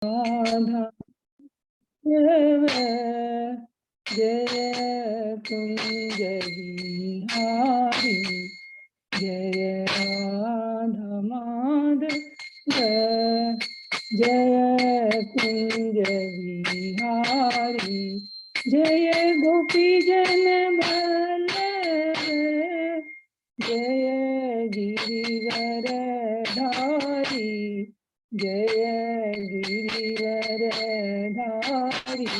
राधा जय कुंज बिहारी जय राधा माधव जय कुंज बिहारी जय गोपी जन बल्लभ जय गिरिवर धारी जय गिरिवर धारी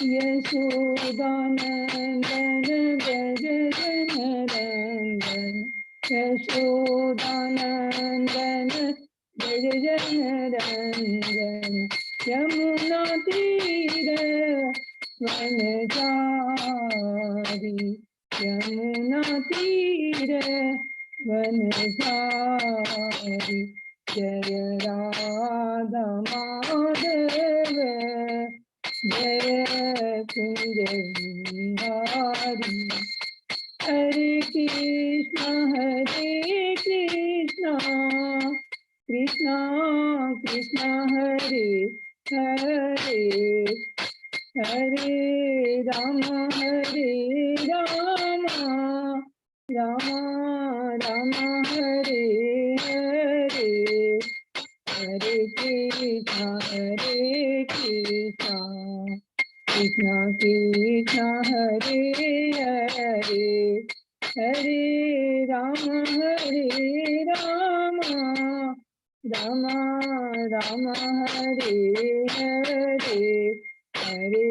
यशोदानंदन व्रज जनरंजन यशोदानंदन व्रज जनरंजन यमुना तीर वनचारी यमुना तीर वनचारी जय राधा माधव जय कुंज बिहारी हरे कृष्णा कृष्णा कृष्णा हरे हरे हरे राम राम राम हरे हरे हरे कृष्णा कृष्णा कृष्णा हरे हरे हरे राम राम राम हरे हरे हरे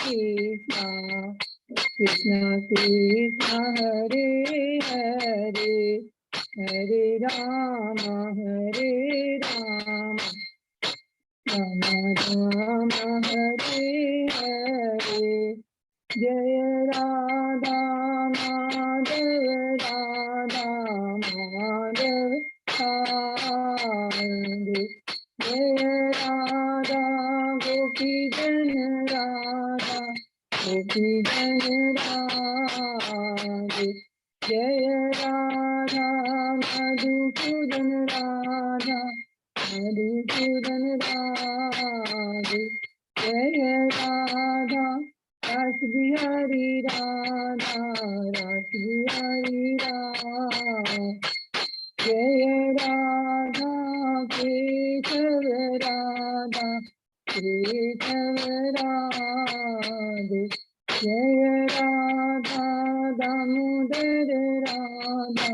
कृष्णा कृष्णा कृष्णा हरे हरे हरे राम राम राम हरे हरे जय राधा माधव हरे जय राधा गोपी जन राधे जय राधा मधुसूदन राधे जय राधा रास बिहारी राधा जय राधा केशव राधा राधे जय राधा दामोदर राधे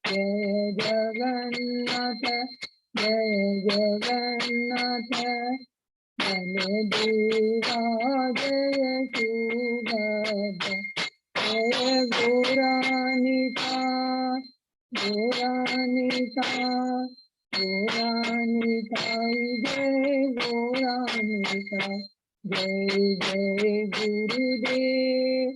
जय जगन्नाथ बलदेवा जय सुभद्रा जय गौरानिता जय गौरानिता जय गुरुदेव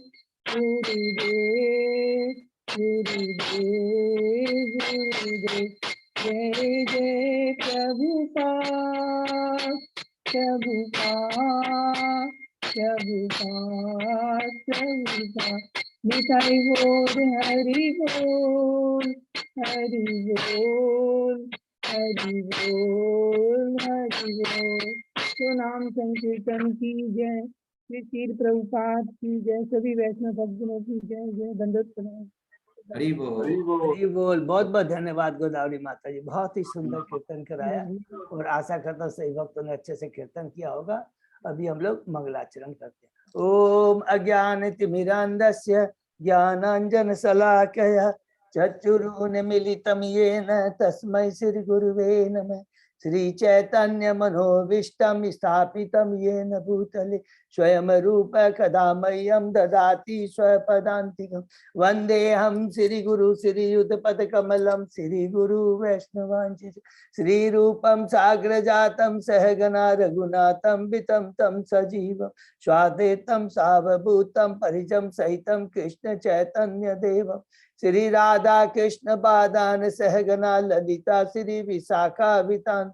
जय प्रभुपाद मिठाई बोल हरि बोल तो नाम संकीर्तन की जय, श्री क्षीर प्रभुपाद की जय, सभी वैष्णव भक्तों की जय जय। दंडोत प्रणाम। हरि बोल। बहुत बहुत धन्यवाद गोदावरी माता जी, बहुत ही सुंदर कीर्तन कराया और आशा करता हूँ सही भक्तों ने अच्छे से कीर्तन किया होगा। अभी हम लोग मंगलाचरण करते हैं। ओम अज्ञान तिमिरांधस्य ज्ञानांजन शलाकया चक्षुरुन्मीलितं येन तस्मै श्री गुरुवे नमः। श्री चैतन्य मनोभीष्टं स्थापितं येन भूतले स्वयं रूप कदा मह्यं ददाति स्वपदान्तिकं। वन्देऽहं श्री गुरु श्रीयुतपद कमलं श्री गुरु वैष्णवांचि श्री रूपं साग्रजातं सहगना रघुनाथं वितं तं सजीवं स्वाद्वैतं सावभूतं परिजं सहितं कृष्ण चैतन्य देवं श्री राधा कृष्ण पादान सहगना ललिता श्री विशाखा वितांत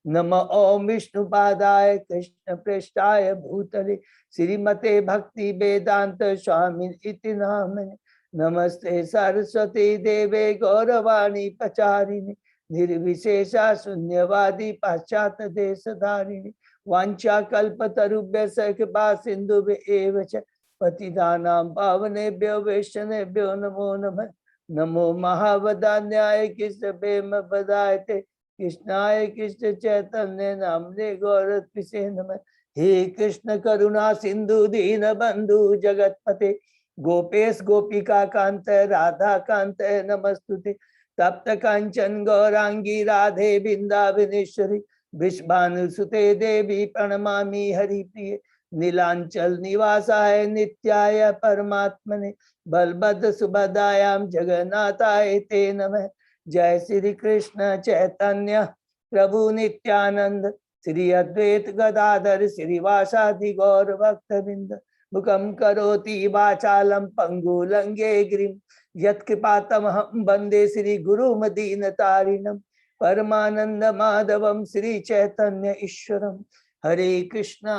नमः ओम विष्णुपादाय कृष्ण पृष्ठाय भूतले श्रीमते भक्ति वेदांत स्वामी इति नामने नमस्ते सरस्वती देवे गौरवाणी प्रचारिणी निर्विशेषा शून्यवादी पाश्चात्य देश धारिणी वांछा कल्पतरुभ्यश्च कृपा सिन्धुभ्येव च पतितानां पावनेभ्यो वैष्णवेभ्यो नमो नमः। नमो महावदान्याय कृष्ण प्रेम बदायते कृष्णाय कृष्ण चैतन्य नामने गौरत्विषे नमः। हे कृष्ण करुणा सिंधु दीन बंधु जगतपते गोपेश गोपिका कांत राधा कांत नमस्तुते। तप्त कांचन गौरांगी राधे बिंदावनेश्वरी विश्वानुसुते देवी प्रणमामि हरिप्रिये। नीलांचल निवासाय नित्याय परमात्मने बलभद्र सुभद्रायां जगन्नाथाय ते नमः। जय श्री कृष्ण चैतन्य प्रभु नित्यानंद श्री अद्वैत गदाधर श्रीवासादि गौर भक्तवृंद। मुखं करोति वाचालं पंगुलंगे गिरिं यत्कृपातमहं वन्दे श्री गुरुमदीनतारिणं परमानंद माधवं श्री चैतन्य ईश्वरं। हरे कृष्णा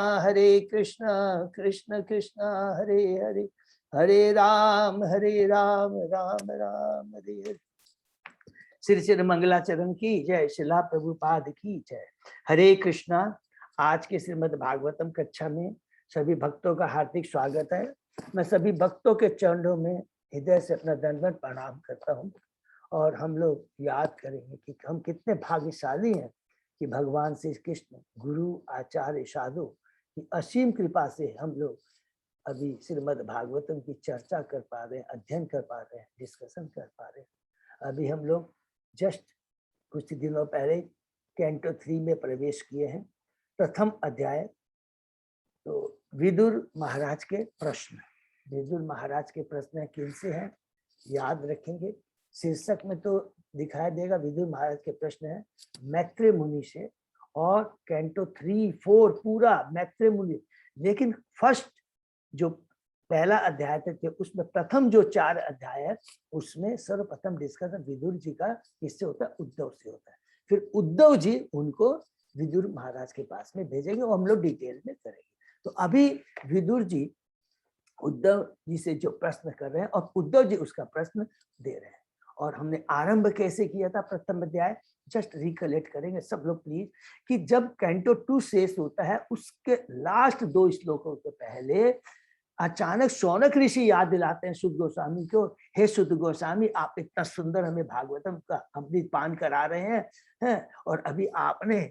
कृष्ण कृष्णा हरे हरे हरे राम राम राम हरे हरे। श्री श्री मंगलाचरण की जय, शिला प्रभुपाद की जय। हरे कृष्णा। आज के श्रीमद् भागवतम कक्षा में सभी भक्तों का हार्दिक स्वागत है। मैं सभी भक्तों के चरणों में हृदय से अपना दंडवत प्रणाम करता हूँ और हम लोग याद करेंगे कि हम कितने भाग्यशाली हैं कि भगवान श्री कृष्ण गुरु आचार्य साधु की असीम कृपा से हम लोग अभी श्रीमद् भागवतम की चर्चा कर पा रहे हैं, अध्ययन कर पा रहे हैं, डिस्कशन कर पा रहे हैं। अभी हम लोग जस्ट कुछ दिनों पहले कैंटो 3 में प्रवेश किए हैं। प्रथम अध्याय तो विदुर महाराज के प्रश्न, विदुर महाराज के प्रश्न किनसे हैं याद रखेंगे। शीर्षक में तो दिखाई देगा विदुर महाराज के प्रश्न है मैत्रेय मुनि से, और कैंटो 3, 4 पूरा मैत्रेय मुनि। लेकिन फर्स्ट जो पहला अध्याय थे उसमें प्रथम जो 4 अध्याय है उसमें सर्वप्रथम डिस्कशन विदुर जी का किससे होता है, उद्धव से होता है। फिर उद्धव जी उनको विदुर महाराज के पास में भेजेंगे और हम लोग डिटेल में करेंगे। तो अभी विदुर जी उद्धव जी से जो प्रश्न कर रहे हैं और उद्धव जी उसका प्रश्न दे रहे हैं। और हमने आरंभ कैसे किया था प्रथम अध्याय, जस्ट रिकलेक्ट करेंगे सब लोग प्लीज, कि जब कैंटो 2 शेष होता है उसके लास्ट 2 श्लोकों के पहले अचानक शौनक ऋषि याद दिलाते हैं सुध गोस्वामी को, हे सुध गोस्वामी आप इतना सुंदर हमें भागवतम का अमृत पान करा रहे हैं और अभी आपने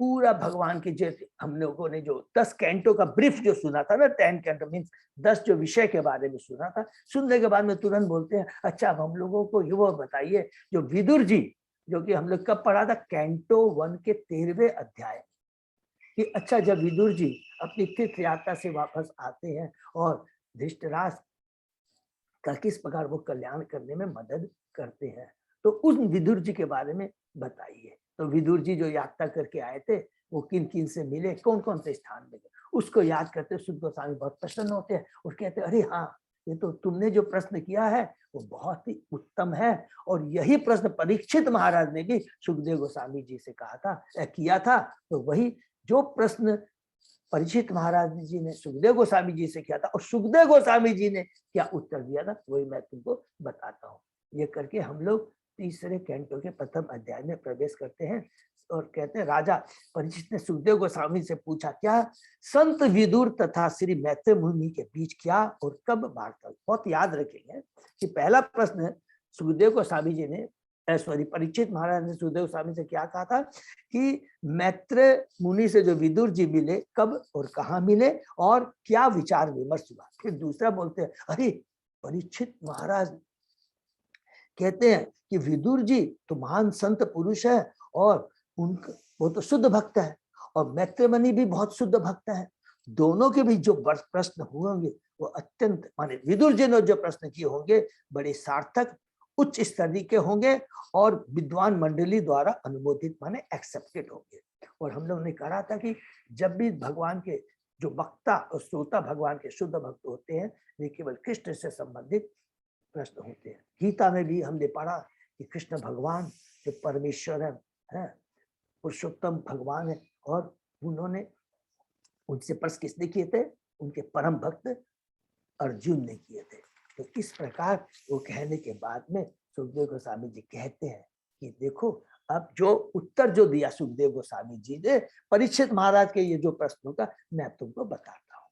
पूरा भगवान की जो हम लोगों ने जो 10 कैंटो का ब्रीफ जो सुना था ना, 10 कैंटो मीन्स 10 जो विषय के बारे में सुना था, सुनने के बाद में तुरंत बोलते हैं अच्छा अब हम लोगों को ये वो बताइए जो विदुर जी, जो कि हम लोग कब पढ़ा था कैंटो 1 के 13वें अध्याय, कि अच्छा जब विदुर जी अपनी तीर्थ यात्रा से वापस आते हैं और धृतराष्ट्र का किस प्रकार वो कल्याण करने में मदद करते हैं, तो उस विदुर जी के बारे में बताइए। तो विदुर जी जो यात्रा करके आए थे वो किन किन से मिले, कौन कौन से स्थान मिले, उसको याद करते सुध गोस्वामी बहुत प्रसन्न होते हैं और कहते हैं अरे हाँ ये तो तुमने जो प्रश्न किया है वो बहुत ही उत्तम है। और यही प्रश्न परीक्षित महाराज ने भी सुखदेव गोस्वामी जी से कहा था, किया था। तो वही जो प्रश्न परीक्षित महाराज जी ने सुखदेव गोस्वामी जी से किया था और सुखदेव गोस्वामी जी ने क्या उत्तर दिया था वही मैं तुमको बताता हूँ। ये करके हम लोग तीसरे कैंटो के प्रथम अध्याय में प्रवेश करते हैं और कहते हैं राजा परीक्षित ने सुखदेव गोस्वामी से पूछा क्या संत विदुर तथा श्री मैत्रेय मुनि के बीच क्या और कब वार्ता। बहुत याद रखेंगे कि पहला प्रश्न सुखदेव गोस्वामी जी ने परीक्षित महाराज ने सुखदेव गोस्वामी से क्या कहा था कि मैत्रेय मुनि से जो विदुर जी मिले कब और कहाँ मिले और क्या विचार विमर्श हुआ। फिर दूसरा बोलते हैं अरे परीक्षित महाराज कहते हैं कि विदुर जी तो महान संत पुरुष है और उनका वो तो शुद्ध भक्त है और मैत्रेय मुनि भी बहुत शुद्ध भक्त है। दोनों के भी जो प्रश्न होंगे वो अत्यंत माने विदुर जी ने जो प्रश्न किए होंगे बड़े सार्थक उच्च स्तरीय के होंगे और विद्वान मंडली द्वारा अनुमोदित माने एक्सेप्टेड होंगे। और हम लोग ने कहा था कि जब भी भगवान के जो वक्ता और श्रोता भगवान के शुद्ध भक्त होते हैं वे केवल कृष्ण से संबंधित प्रश्न होते हैं। गीता में भी हमने पढ़ा कि कृष्ण भगवान जो परमेश्वर है पुरुषोत्तम भगवान है और उन्होंने उनसे प्रश्न किसने किए थे, उनके परम भक्त अर्जुन ने किए थे। तो इस प्रकार वो कहने के बाद में सुखदेव गोस्वामी जी कहते हैं कि देखो अब जो उत्तर जो दिया सुखदेव गोस्वामी जी ने परीक्षित महाराज के ये जो प्रश्नों का मैं तुमको बताता हूँ।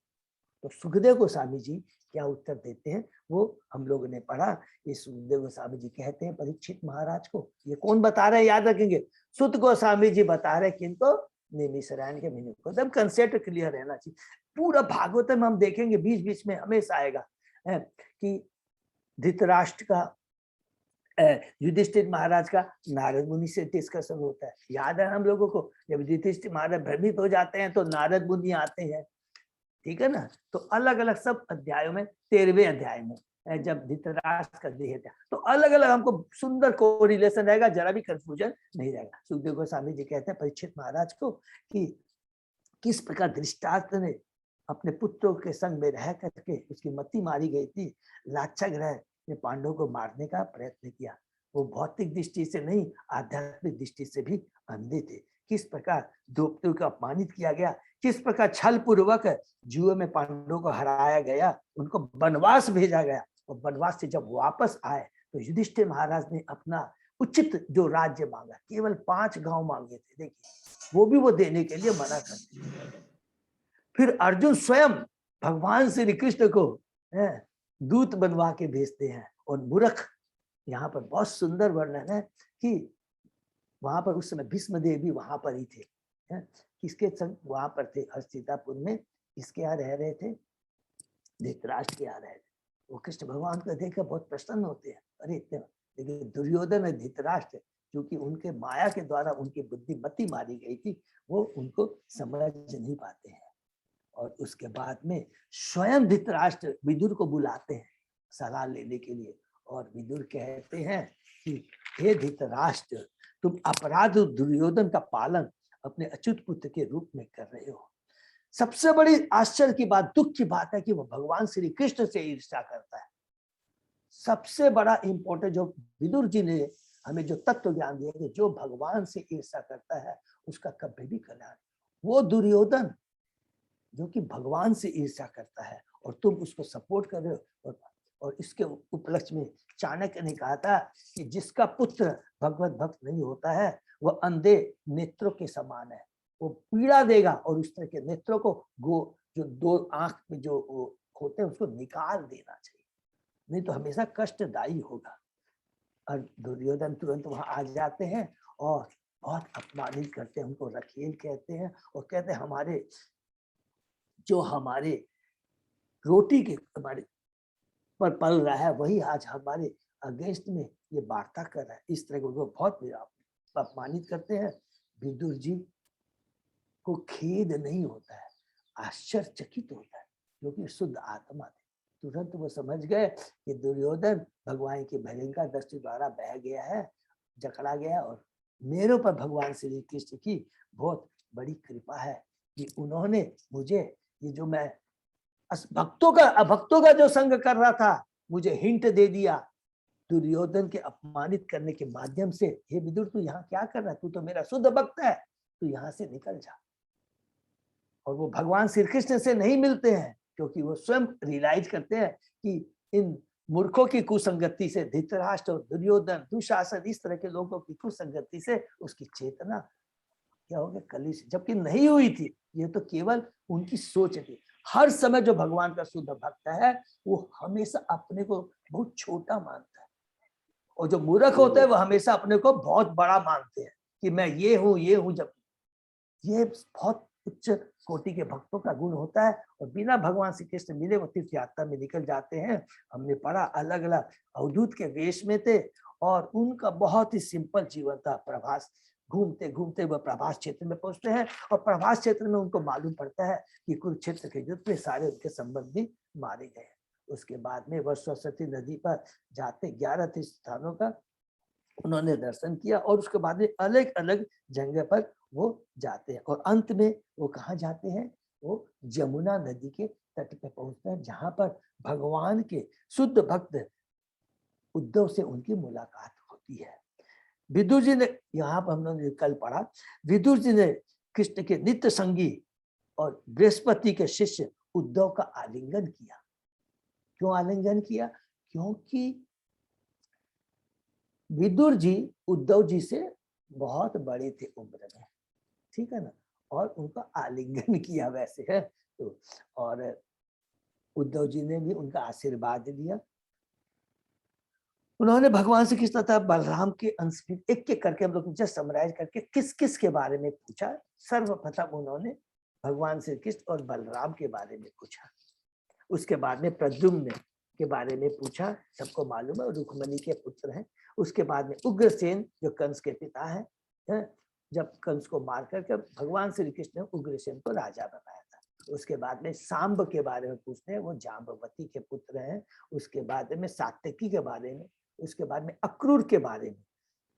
तो सुखदेव गोस्वामी जी क्या उत्तर देते हैं वो हम लोगों ने पढ़ा। ये सुखदेव गोस्वामी जी कहते हैं परीक्षित महाराज को, ये कौन बता रहे हैं याद रखेंगे, सुत गोस्वामी जी बता रहे किनको, निमिषारण्य के मुनि को। एकदम कंसेप्ट क्लियर रहना चाहिए। पूरा भागवतम हम देखेंगे बीच बीच में हमेशा आएगा कि धृतराष्ट्र का युधिष्ठिर महाराज का नारद मुनि से डिस्कशन होता है, याद है हम लोगों को। जब युधिष्ठिर महाराज भ्रमित हो जाते हैं तो नारद मुनि आते हैं, ठीक है ना। तो अलग अलग सब अध्यायों में 13वें अध्याय में जब धृतराष्ट्र का देह था तो अलग अलग हमको सुंदर कोरिलेशन रहेगा, जरा भी कंफ्यूजन नहीं रहेगा। सुखदेव गोस्वामी जी कहते हैं परीक्षित महाराज को कि किस प्रकार धृतराष्ट्र ने अपने पुत्रों के संग में रह करके उसकी मति मारी गई थी, लाक्षागृह ने पांडवों को मारने का प्रयत्न किया। वो भौतिक दृष्टि से नहीं आध्यात्मिक दृष्टि से भी अंधे थे। किस प्रकार द्रौपदी को अपमानित किया गया, किस प्रकार छल पूर्वक जुए में पांडवों को हराया गया, उनको वनवास भेजा गया और वनवास से जब वापस आए तो युधिष्ठिर महाराज ने अपना उचित जो राज्य मांगा, केवल 5 गांव मांगे थे, देखिए वो भी वो देने के लिए मना कर दिया। फिर अर्जुन स्वयं भगवान श्री कृष्ण को दूत बनवा के भेजते हैं और मूर्ख, यहाँ पर बहुत सुंदर वर्णन है कि वहां पर उस समय भीष्मदेव भी वहां पर ही थे, किसके संग वहां पर थे, हस्तिनापुर में इसके यहाँ रह रहे थे, धृतराष्ट्र के यहाँ रह रहे थे। वो कृष्ण भगवान को देखकर बहुत प्रसन्न होते हैं, अरे इतने, लेकिन दुर्योधन और धृतराष्ट्र क्योंकि उनके माया के द्वारा उनकी बुद्धिमती मारी गई थी, वो उनको समझ नहीं पाते हैं। और उसके बाद में स्वयं धृतराष्ट्र विदुर को बुलाते हैं सलाह लेने के लिए और विदुर कहते हैं कि हे धृतराष्ट्र, तुम अपराध दुर्योधन का पालन अपने अच्युत पुत्र के रूप में कर रहे हो। सबसे बड़ी आश्चर्य की बात, दुख की बात है कि वो भगवान श्री कृष्ण से ईर्ष्या करता है। सबसे बड़ा इंपॉर्टेंट जो विदुर जी ने हमें जो तत्व ज्ञान दिया कि जो भगवान से ईर्ष्या करता है उसका कभी भी कल्याण। वो दुर्योधन जो कि भगवान से ईर्ष्या करता है और तुम उसको सपोर्ट कर रहे हो। और इसके उपलक्ष्य में चाणक्य ने कहा था कि जिसका पुत्र भगवत भक्त नहीं होता है वह अंधे नेत्रों के समान है, वो पीड़ा देगा और उस तरह के नेत्रों को जो 2 आंख में जो होते हैं उसको निकाल देना चाहिए, नहीं तो हमेशा कष्टदायी होगा। और दुर्योधन तुरंत वहां आ जाते हैं और बहुत अपमानित करते हैं, उनको रखेल कहते हैं और कहते हैं हमारे रोटी के हमारे पर पल रहा है वही आज हमारे अगेंस्ट में ये वार्ता कर रहा है। इस तरह को बहुत अपमानित करते हैं। विदुर जी को खेद नहीं होता है, आश्चर्यचकित होता है क्योंकि शुद्ध आत्मा थे। तुरंत वो समझ गए कि दुर्योधन भगवान की भयंकर दृष्टि द्वारा बह गया है, जकड़ा गया और मेरे ऊपर भगवान श्री कृष्ण की बहुत बड़ी कृपा है कि उन्होंने मुझे ये जो मैं भक्तों का जो संग कर रहा था मुझे हिंट दे दिया दुर्योधन के अपमानित करने के माध्यम से। हे विदुर, तू यहाँ क्या कर रहा है, तू तो मेरा शुद्ध भक्त है, तू यहाँ से निकल जा। और वो भगवान श्री कृष्ण से नहीं मिलते हैं क्योंकि वो स्वयं रियलाइज करते हैं कि इन मूर्खों की कुसंगति से, धृतराष्ट्र और दुर्योधन दुशासन इस तरह के लोगों की कुसंगति से उसकी चेतना क्या हो गया, कलुष, जबकि नहीं हुई थी। ये तो केवल उनकी सोच थी। हर समय जो भगवान का शुद्ध भक्त है वो हमेशा अपने को बहुत छोटा मानता है और जो मूर्ख होते हैं वो हमेशा अपने को बहुत बड़ा मानते हैं कि मैं ये हूं। जब ये बहुत उच्च कोटि के भक्तों का गुण होता है और बिना भगवान श्री कृष्ण मिले वो तीर्थ यात्रा में निकल जाते हैं। हमने पढ़ा अलग अलग अवधूत के वेश में थे और उनका बहुत ही सिंपल जीवन था। प्रभास घूमते घूमते वह प्रभास क्षेत्र में पहुंचते हैं और प्रभास क्षेत्र में उनको मालूम पड़ता है कि कुरुक्षेत्र के युद्ध में सारे उनके संबंधी मारे गए। उसके बाद में वह सरस्वती नदी पर जाते 11 तीर्थ स्थानों का उन्होंने दर्शन किया और उसके बाद में अलग अलग जगह पर वो जाते हैं और अंत में वो कहाँ जाते हैं, वो जमुना नदी के तट पे पहुंचते हैं जहां पर भगवान के शुद्ध भक्त उद्धव से उनकी मुलाकात होती है। विदुर जी ने, यहाँ पर हमने कल पढ़ा, विदुर जी ने कृष्ण के नित्य संगी और बृहस्पति के शिष्य उद्धव का आलिंगन किया। क्यों आलिंगन किया? क्योंकि विदुर जी उद्धव जी से बहुत बड़े थे उम्र में, ठीक है ना, और उनका आलिंगन किया वैसे है तो, और उद्धव जी ने भी उनका आशीर्वाद दिया। उन्होंने भगवान श्री कृष्ण तथा बलराम के अंश में एक एक करके हम लोग जस्ट समराइज करके किस किस के बारे में पूछा। सर्वप्रथम उन्होंने भगवान श्री कृष्ण और बलराम के बारे में पूछा, उसके बाद में प्रद्युम्न के बारे में पूछा, सबको मालूम है रुक्मणी के पुत्र हैं। उसके बाद में उग्रसेन जो कंस के पिता हैं, जब कंस को मार करके भगवान श्री कृष्ण ने उग्रसेन को राजा बनाया था। उसके बाद में सांब के बारे में पूछते हैं, वो जाम्बवती के पुत्र हैं। उसके बाद में सात्यकी के बारे में, उसके बाद में अक्रूर के बारे में,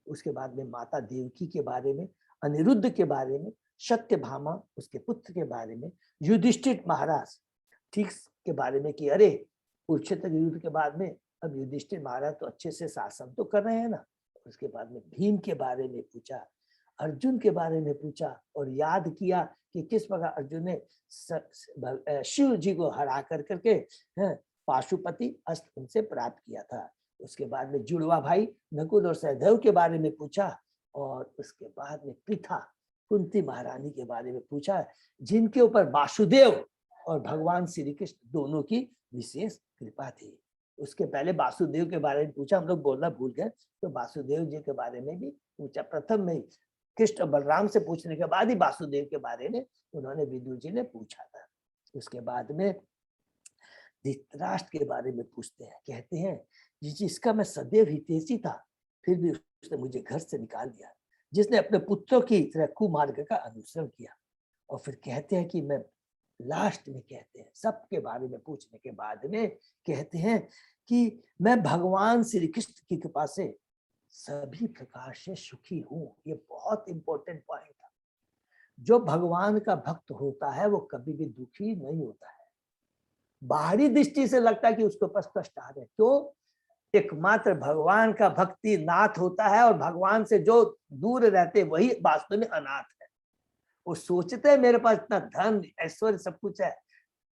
उसके बाद में माता देवकी के बारे में, अनिरुद्ध के बारे में, सत्यभामा उसके पुत्र के बारे में, युधिष्ठिर महाराज ठीक के बारे में कि अरे कुरुक्षेत्र युद्ध के बाद में अब युधिष्ठिर महाराज तो अच्छे से शासन तो कर रहे हैं ना। उसके बाद में भीम के बारे में पूछा, अर्जुन के बारे में पूछा और याद किया कि किस प्रकार अर्जुन ने शिव जी को हरा कर करके पाशुपति अस्त्र उनसे प्राप्त किया था। उसके बाद में जुड़वा भाई नकुल और सहदेव के बारे में पूछा और उसके बाद में पृथा कुंती महारानी के बारे में पूछा, जिनके ऊपर वासुदेव और भगवान श्री कृष्ण दोनों की विशेष कृपा थी। उसके पहले वासुदेव के बारे में पूछा, हम लोग बोलना भूल गए, तो वासुदेव जी के बारे में भी पूछा। प्रथम में कृष्ण बलराम से पूछने के बाद ही वासुदेव के बारे में उन्होंने विदुर जी ने पूछा था। उसके बाद में धृतराष्ट्र के बारे में पूछते हैं, कहते हैं जिसका मैं सदैव हितैषी था फिर भी उसने मुझे घर से निकाल दिया, जिसने अपने पुत्रों की तरह कुमार्ग का अनुसरण किया। और फिर कहते हैं कि मैं लास्ट में कहते हैं सबके बारे में पूछने के बाद में कहते हैं कि मैं भगवान श्री कृष्ण की कृपा से सभी प्रकार से सुखी हूँ। ये बहुत इंपॉर्टेंट पॉइंट था। जो भगवान का भक्त होता है वो कभी भी दुखी नहीं होता है। बाहरी दृष्टि से लगता है कि उसके पास कष्ट आ रहे, तो एकमात्र भगवान का भक्ति नाथ होता है और भगवान से जो दूर रहते वही वास्तव में अनाथ है। वो सोचते हैं मेरे पास इतना धन ऐश्वर्य सब कुछ है,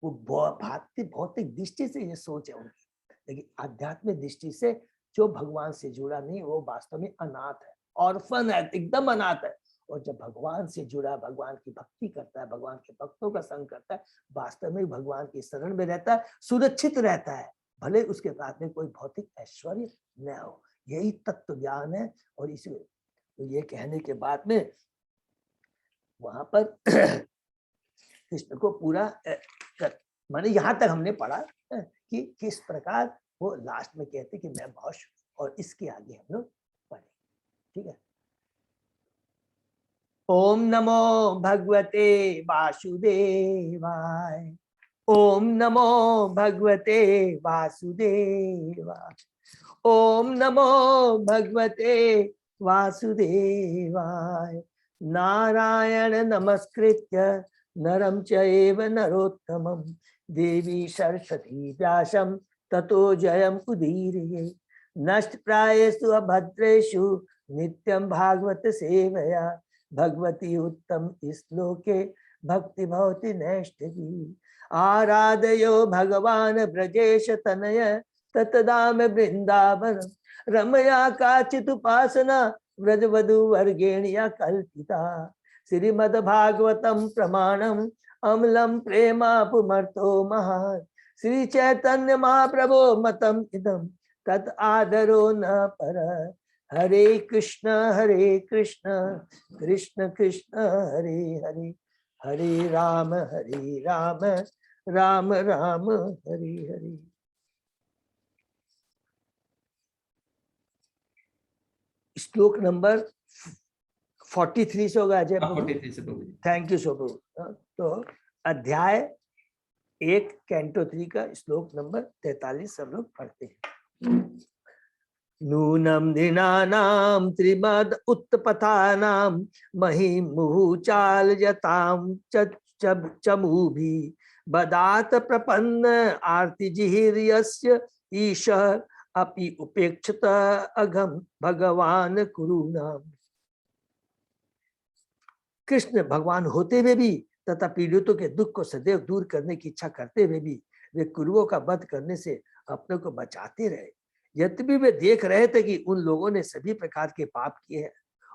वो भौतिक दृष्टि से ये सोच है उनकी, लेकिन आध्यात्मिक दृष्टि से जो भगवान से जुड़ा नहीं वो वास्तव में अनाथ है, ऑर्फन है, एकदम अनाथ है। और जब भगवान से जुड़ा, भगवान की भक्ति करता है, भगवान के भक्तों का संग करता है, वास्तव में भगवान की शरण में रहता है, सुरक्षित रहता है, भले उसके साथ में कोई भौतिक ऐश्वर्य न हो। यही तत्व ज्ञान है। और इसलिए तो ये कहने के बाद में वहां पर कृष्ण को पूरा माने यहाँ तक हमने पढ़ा कि किस प्रकार वो लास्ट में कहते कि मैं बहुत, और इसके आगे हम लोग पढ़े, ठीक है। ओम नमो भगवते वासुदेवाय, ओम नमो भगवते वासुदेवाय, ओम नमो भगवते वासुदेवाय। नारायण नमस्कृत्य नरं चैव नरोत्तमं देवी सरस्वती व्यासं ततो जयम् उदीरये। नष्टप्रायेषु अभद्रेषु नित्यं भागवत सेवया भगवती उत्तम श्लोके भक्ति भवति नैष्ठिकी। आराधयो भगवान ब्रजेश तनय ततदाम वृंदावन रमया काचित उपासना व्रजवधु वर्गेणिया कल्पिता। श्रीमद्भागवतम प्रमाणम अम्लम प्रेमापुमर्थो महान्। श्री चैतन्य महाप्रभो मतम इदम तत् आदरो न पर। हरे कृष्ण कृष्ण कृष्ण हरे हरे, हरे राम राम राम हरे हरे। श्लोक नंबर 43 से होगा अजय प्रभु। 43 से प्रभु। थैंक यू सो प्रभु। तो अध्याय 1 कैंटो 3 का श्लोक नंबर 43 सब लोग पढ़ते हैं। नूनम दिनानाम त्रिमद उत्पथानाम महिमुहु चाल जताम चमुभि बदात प्रपन्न आरती जिहिर्यस्य ईशः अपि उपेक्षित अघम भगवान कुरुनाम। कृष्ण भगवान होते हुए भी तथा पीड़ितों के दुख को सदैव दूर करने की इच्छा करते हुए भी वे कुरुओं का वध करने से अपने को बचाते रहे। यद्यपि वे देख रहे थे कि उन लोगों ने सभी प्रकार के पाप किए हैं,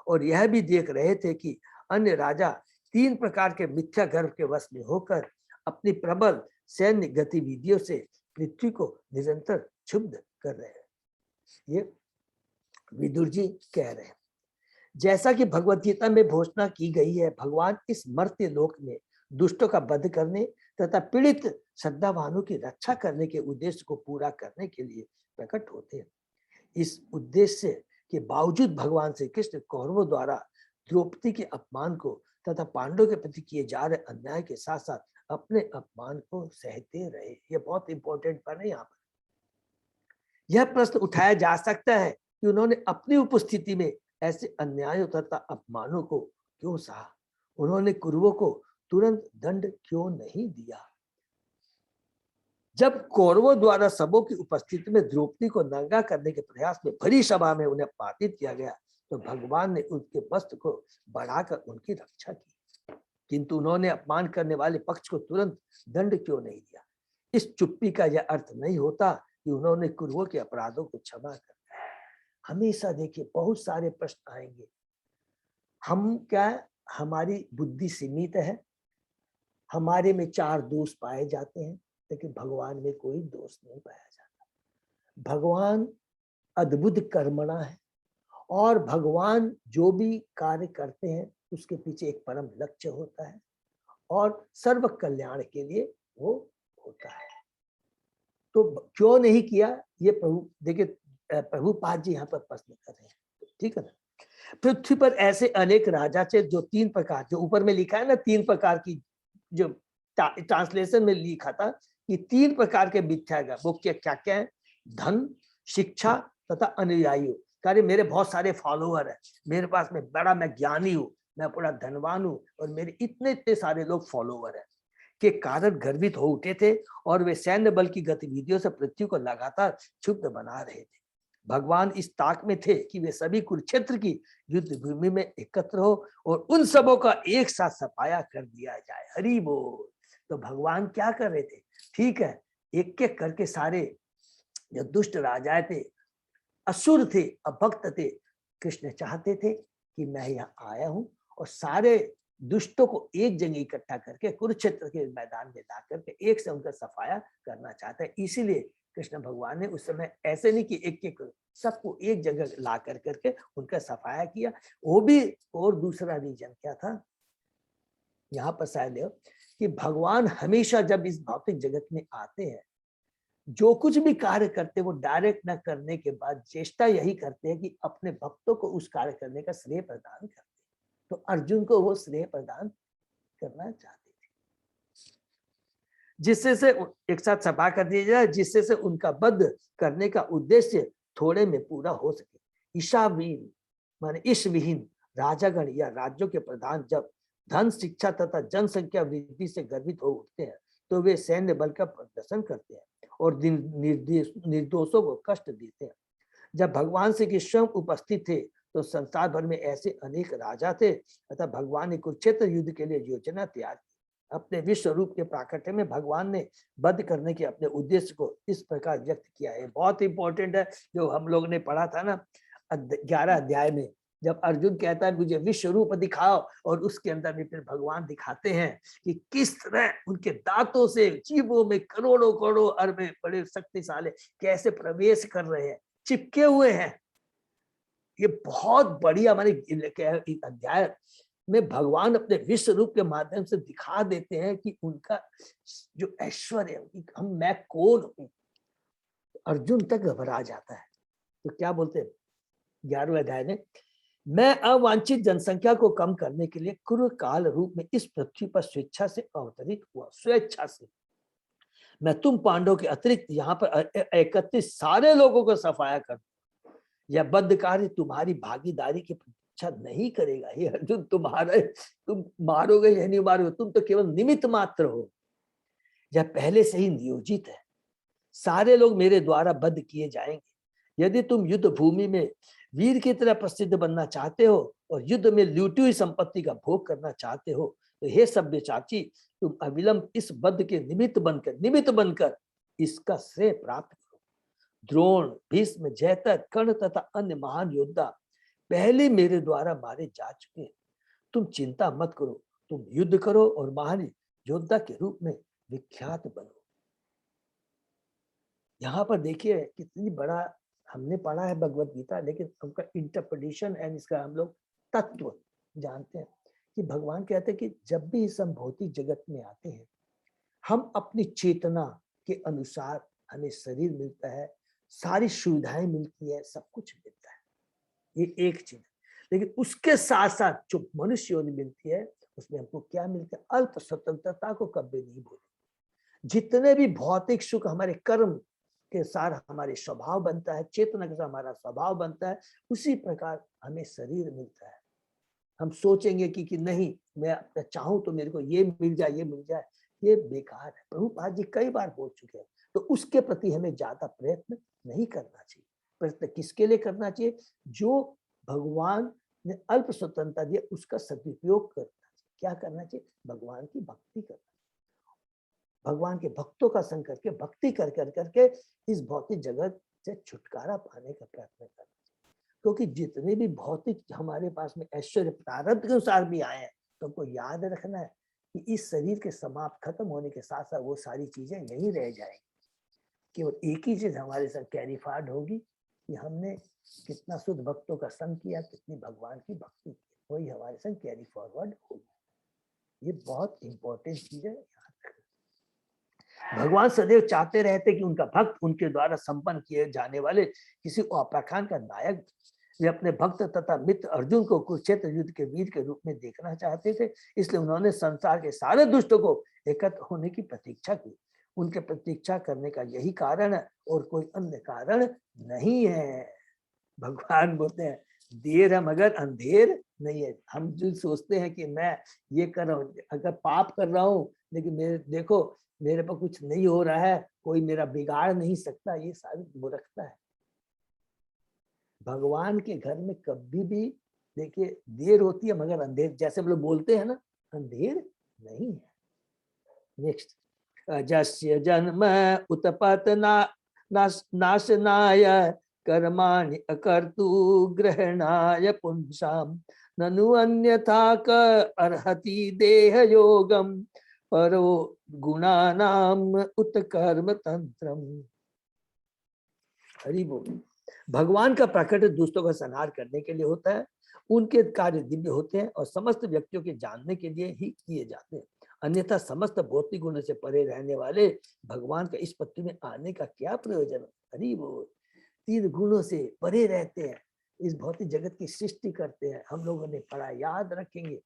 और यह भी देख रहे थे कि अन्य राजा 3 प्रकार के मिथ्या गर्व के वश में होकर अपनी प्रबल सैन्य गतिविधियों से पृथ्वी को निरंतर क्षुब्ध कर रहे हैं। ये विदुर जी कह रहे हैं। जैसा कि भगवत गीता में घोषणा की गई है, भगवान इस मर्त्य लोक में दुष्टों का वध करने तथा पीड़ित श्रद्धावानों की रक्षा करने के उद्देश्य को पूरा करने के लिए प्रकट होते हैं। इस उद्देश्य के बावजूद भगवान श्री कृष्ण कौरवों द्वारा द्रौपदी के अपमान को तथा पांडवों के प्रति किए जा रहे अन्याय के साथ साथ अपने अपमान को सहते रहे। ये बहुत इंपॉर्टेंट पर है। यहाँ पर यह प्रश्न उठाया जा सकता है कि उन्होंने अपनी उपस्थिति में ऐसे अन्यायों तथा अपमानों को क्यों सहा? उन्होंने कुरुओं को तुरंत दंड क्यों नहीं दिया? जब कौरवों द्वारा सबों की उपस्थिति में द्रौपदी को नंगा करने के प्रयास में भरी सभा में उन्हें अपमानित किया गया, तो भगवान ने उनके वस्त्र को बढ़ाकर उनकी रक्षा की, किंतु उन्होंने अपमान करने वाले पक्ष को तुरंत दंड क्यों नहीं दिया? इस चुप्पी का यह अर्थ नहीं होता कि उन्होंने कुरुओं के अपराधों को क्षमा कर दिया। हमेशा देखिए बहुत सारे प्रश्न आएंगे। हम क्या, हमारी बुद्धि सीमित है, हमारे में 4 दोष पाए जाते हैं, लेकिन भगवान में कोई दोष नहीं पाया जाता। भगवान अद्भुत कर्मणा है, और भगवान जो भी कार्य करते हैं उसके पीछे एक परम लक्ष्य होता है, और सर्व कल्याण के लिए वो होता है। तो क्यों नहीं किया, ये प्रभु देखिए, प्रभुपाद जी यहाँ पर प्रश्न कर रहे हैं। ठीक है ना। पृथ्वी पर ऐसे अनेक राजा थे जो 3 प्रकार, जो ऊपर में लिखा है ना 3 प्रकार की, जो ट्रांसलेशन में लिखा था कि 3 प्रकार के मिथ्या ज्ञान, वो क्या क्या है? धन, शिक्षा तथा अनुयायी। कार्य मेरे बहुत सारे फॉलोअर है, मेरे पास में बड़ा, मैं ज्ञानी हूँ, मैं बड़ा धनवान हूँ, और मेरे इतने इतने सारे लोग फॉलोअर है के कारण गर्वित हो उठे थे, और वे सैन्य बल की गतिविधियों से पृथ्वी को लगातार क्षुब्ध बना रहे थे। भगवान इस ताक में थे कि वे सभी कुरुक्षेत्र की युद्ध भूमि में एकत्र हो और उन सबों का एक साथ सफाया कर दिया जाए। हरि बोल। तो भगवान क्या कर रहे थे? ठीक है, एक एक करके सारे जो दुष्ट राजाएं थे, असुर थे, अभक्त थे, कृष्ण चाहते थे कि मैं यहाँ आया हूं और सारे दुष्टों को एक जगह इकट्ठा करके कुरुक्षेत्र के मैदान में ला करके एक से उनका सफाया करना चाहता है। इसीलिए कृष्ण भगवान ने उस समय ऐसे नहीं कि एक एक सबको एक जगह ला कर करके उनका सफाया किया। वो भी, और दूसरा रीजन क्या था यहाँ पर शायद कि भगवान हमेशा जब इस भौतिक जगत में आते हैं, जो कुछ भी कार्य करते वो डायरेक्ट न करने के बाद चेष्टा यही करते हैं कि अपने भक्तों को उस कार्य करने का श्रेय प्रदान करते। तो अर्जुन को वो श्रेय प्रदान करना चाहते थे, जिससे से एक साथ सभा कर दिया जाए, जिससे से उनका वध करने का उद्देश्य थोड़े में पूरा हो सके। ईशावीन माने ईशविहीन राजागण या राज्यों के प्रधान जब धन, शिक्षा तथा जनसंख्या वृद्धि से गर्वित हो उठते हैं, तो वे सैन्य बल का प्रदर्शन करते हैं और निर्दोषों को कष्ट देते हैं। जब भगवान श्री कृष्ण स्वयं उपस्थित थे, तो संसार भर में ऐसे अनेक राजा थे, अतः भगवान ने कुरुक्षेत्र युद्ध के लिए योजना तैयार की। अपने विश्व रूप के प्राकट्य में भगवान ने वध करने के अपने उद्देश्य को इस प्रकार व्यक्त किया है। बहुत इंपॉर्टेंट है, जो हम लोग ने पढ़ा था ना 11 अध्याय में, जब अर्जुन कहता है मुझे विश्व रूप दिखाओ, और उसके अंदर भी फिर भगवान दिखाते हैं कि किस तरह उनके दांतों से जीवों में करोड़ों करोड़ों अरबे बड़े शक्तिशाली कैसे प्रवेश कर रहे हैं, चिपके हुए हैं। ये बहुत बढ़िया हमारे अध्याय में भगवान अपने विश्व रूप के माध्यम से दिखा देते हैं कि उनका जो ऐश्वर्य, हम मैं कौन हूं। अर्जुन तक घबरा जाता है। तो क्या बोलते हैं 11वें अध्याय में, मैं अवांछित जनसंख्या को कम करने के लिए कुरु काल रूप में इस पृथ्वी पर स्वेच्छा से अवतरित हुआ। स्वेच्छा से मैं तुम पांडवों के अतिरिक्त यहाँ पर 31 सारे लोगों को सफाया कर, यह बद्ध कार्य तुम्हारी भागीदारी की प्रतीक्षा नहीं करेगा। हे अर्जुन, तुम मारोगे या नहीं मारोगे, तुम तो केवल निमित्त मात्र हो, यह पहले से ही नियोजित है। सारे लोग मेरे द्वारा बद्ध किए जाएंगे। यदि तुम युद्ध भूमि में वीर की तरह प्रसिद्ध बनना चाहते हो और युद्ध में लूटी हुई संपत्ति का भोग करना चाहते हो, तो हे सभ्य चाची, तुम अविलंब इस बद्ध के निमित्त बनकर इसका श्रेय प्राप्त करो। द्रोण, भीष्म, जयद्रथ, कर्ण तथा अन्य महान योद्धा पहले मेरे द्वारा मारे जा चुके हैं। तुम चिंता मत करो, तुम युद्ध करो और महान योद्धा के रूप में विख्यात बनो। यहाँ पर देखिए कितनी बड़ा हमने पढ़ा है भगवत गीता, लेकिन उनका इंटरप्रिटेशन एंड इसका हम लोग तत्व जानते हैं कि भगवान कहते हैं कि जब भी इस हम भौतिक जगत में आते हैं, हम अपनी चेतना के अनुसार हमें शरीर मिलता है, सारी सुविधाएं मिलती है, सब कुछ मिलता है, ये एक चीज है। लेकिन उसके साथ साथ जो मनुष्य योनि मिलती है, उसमें हमको क्या मिलता है? अल्प स्वतंत्रता को कभी नहीं भूलें। जितने भी भौतिक सुख हमारे कर्म के साथ हमारे स्वभाव बनता है, चेतना के साथ हमारा स्वभाव बनता है, उसी प्रकार हमें शरीर मिलता है। हम सोचेंगे कि नहीं मैं चाहूं तो मेरे को ये मिल जाए, ये मिल जाए, ये बेकार है। प्रभुपाद जी कई बार बोल चुके हैं। तो उसके प्रति हमें ज्यादा प्रयत्न नहीं करना चाहिए। प्रयत्न किसके लिए करना चाहिए? जो भगवान ने अल्प स्वतंत्रता दिया, उसका सदुपयोग करना चाहिए। क्या करना चाहिए? भगवान की भक्ति करना, भगवान के भक्तों का संग करके, भक्ति कर करके इस भौतिक जगत से छुटकारा पाने का प्रयत्न करना। क्योंकि जितने भी भौतिक हमारे पास में ऐश्वर्य प्रारब्ध के अनुसार भी आए हैं, तो हमको याद रखना है कि इस शरीर के समाप्त खत्म होने के साथ साथ वो सारी चीजें यहीं रह जाएंगी। केवल एक ही चीज हमारे साथ कैरी फॉरवर्ड होगी कि हमने कितना शुद्ध भक्तों का संग किया, कितनी भगवान की भक्ति की, वही हमारे संग कैरी फॉरवर्ड होगी। ये बहुत इंपॉर्टेंट चीज है। भगवान सदैव चाहते रहते कि उनका भक्त उनके द्वारा संपन्न किए जाने वाले किसी उपाख्यान का नायक, वे अपने भक्त तथा मित्र अर्जुन को कुरुक्षेत्र युद्ध के वीर के रूप में देखना चाहते थे। इसलिए उन्होंने संसार के सारे दुष्टों को एकत्र होने की प्रतीक्षा की। उनके प्रतीक्षा करने का यही कारण है और कोई अन्य कारण नहीं है। भगवान बोलते हैं देर है मगर अंधेर नहीं है। हम जो सोचते हैं कि मैं ये कर रहा हूँ, अगर पाप कर रहा हूँ, लेकिन मेरे देखो मेरे पर कुछ नहीं हो रहा है, कोई मेरा बिगाड़ नहीं सकता, ये सारी मूर्खता है। भगवान के घर में कभी भी देखिए देर होती है मगर अंधेर, जैसे हम लोग बोलते हैं ना, अंधेर नहीं है। नेक्स्ट, जस्य जन्म उत्पतना नाशनाय कर्माणि अकर्तु ग्रहणाय पुंसाम ननु अन्यथा क अर्हति देह योगम परो गुणानाम उत्कर्म तंत्रम। हरि बोल। भगवान का प्रकट दुष्टों का संहार करने के लिए होता है। उनके कार्य दिव्य होते हैं और समस्त व्यक्तियों के जानने के लिए ही किए जाते हैं। अन्यथा समस्त भौतिक गुणों से परे रहने वाले भगवान का इस पृथ्वी में आने का क्या प्रयोजन? हरि बोल। तीन गुणों से परे रहते हैं, इस भौतिक जगत की सृष्टि करते हैं। हम लोगों ने पढ़ा, याद रखेंगे।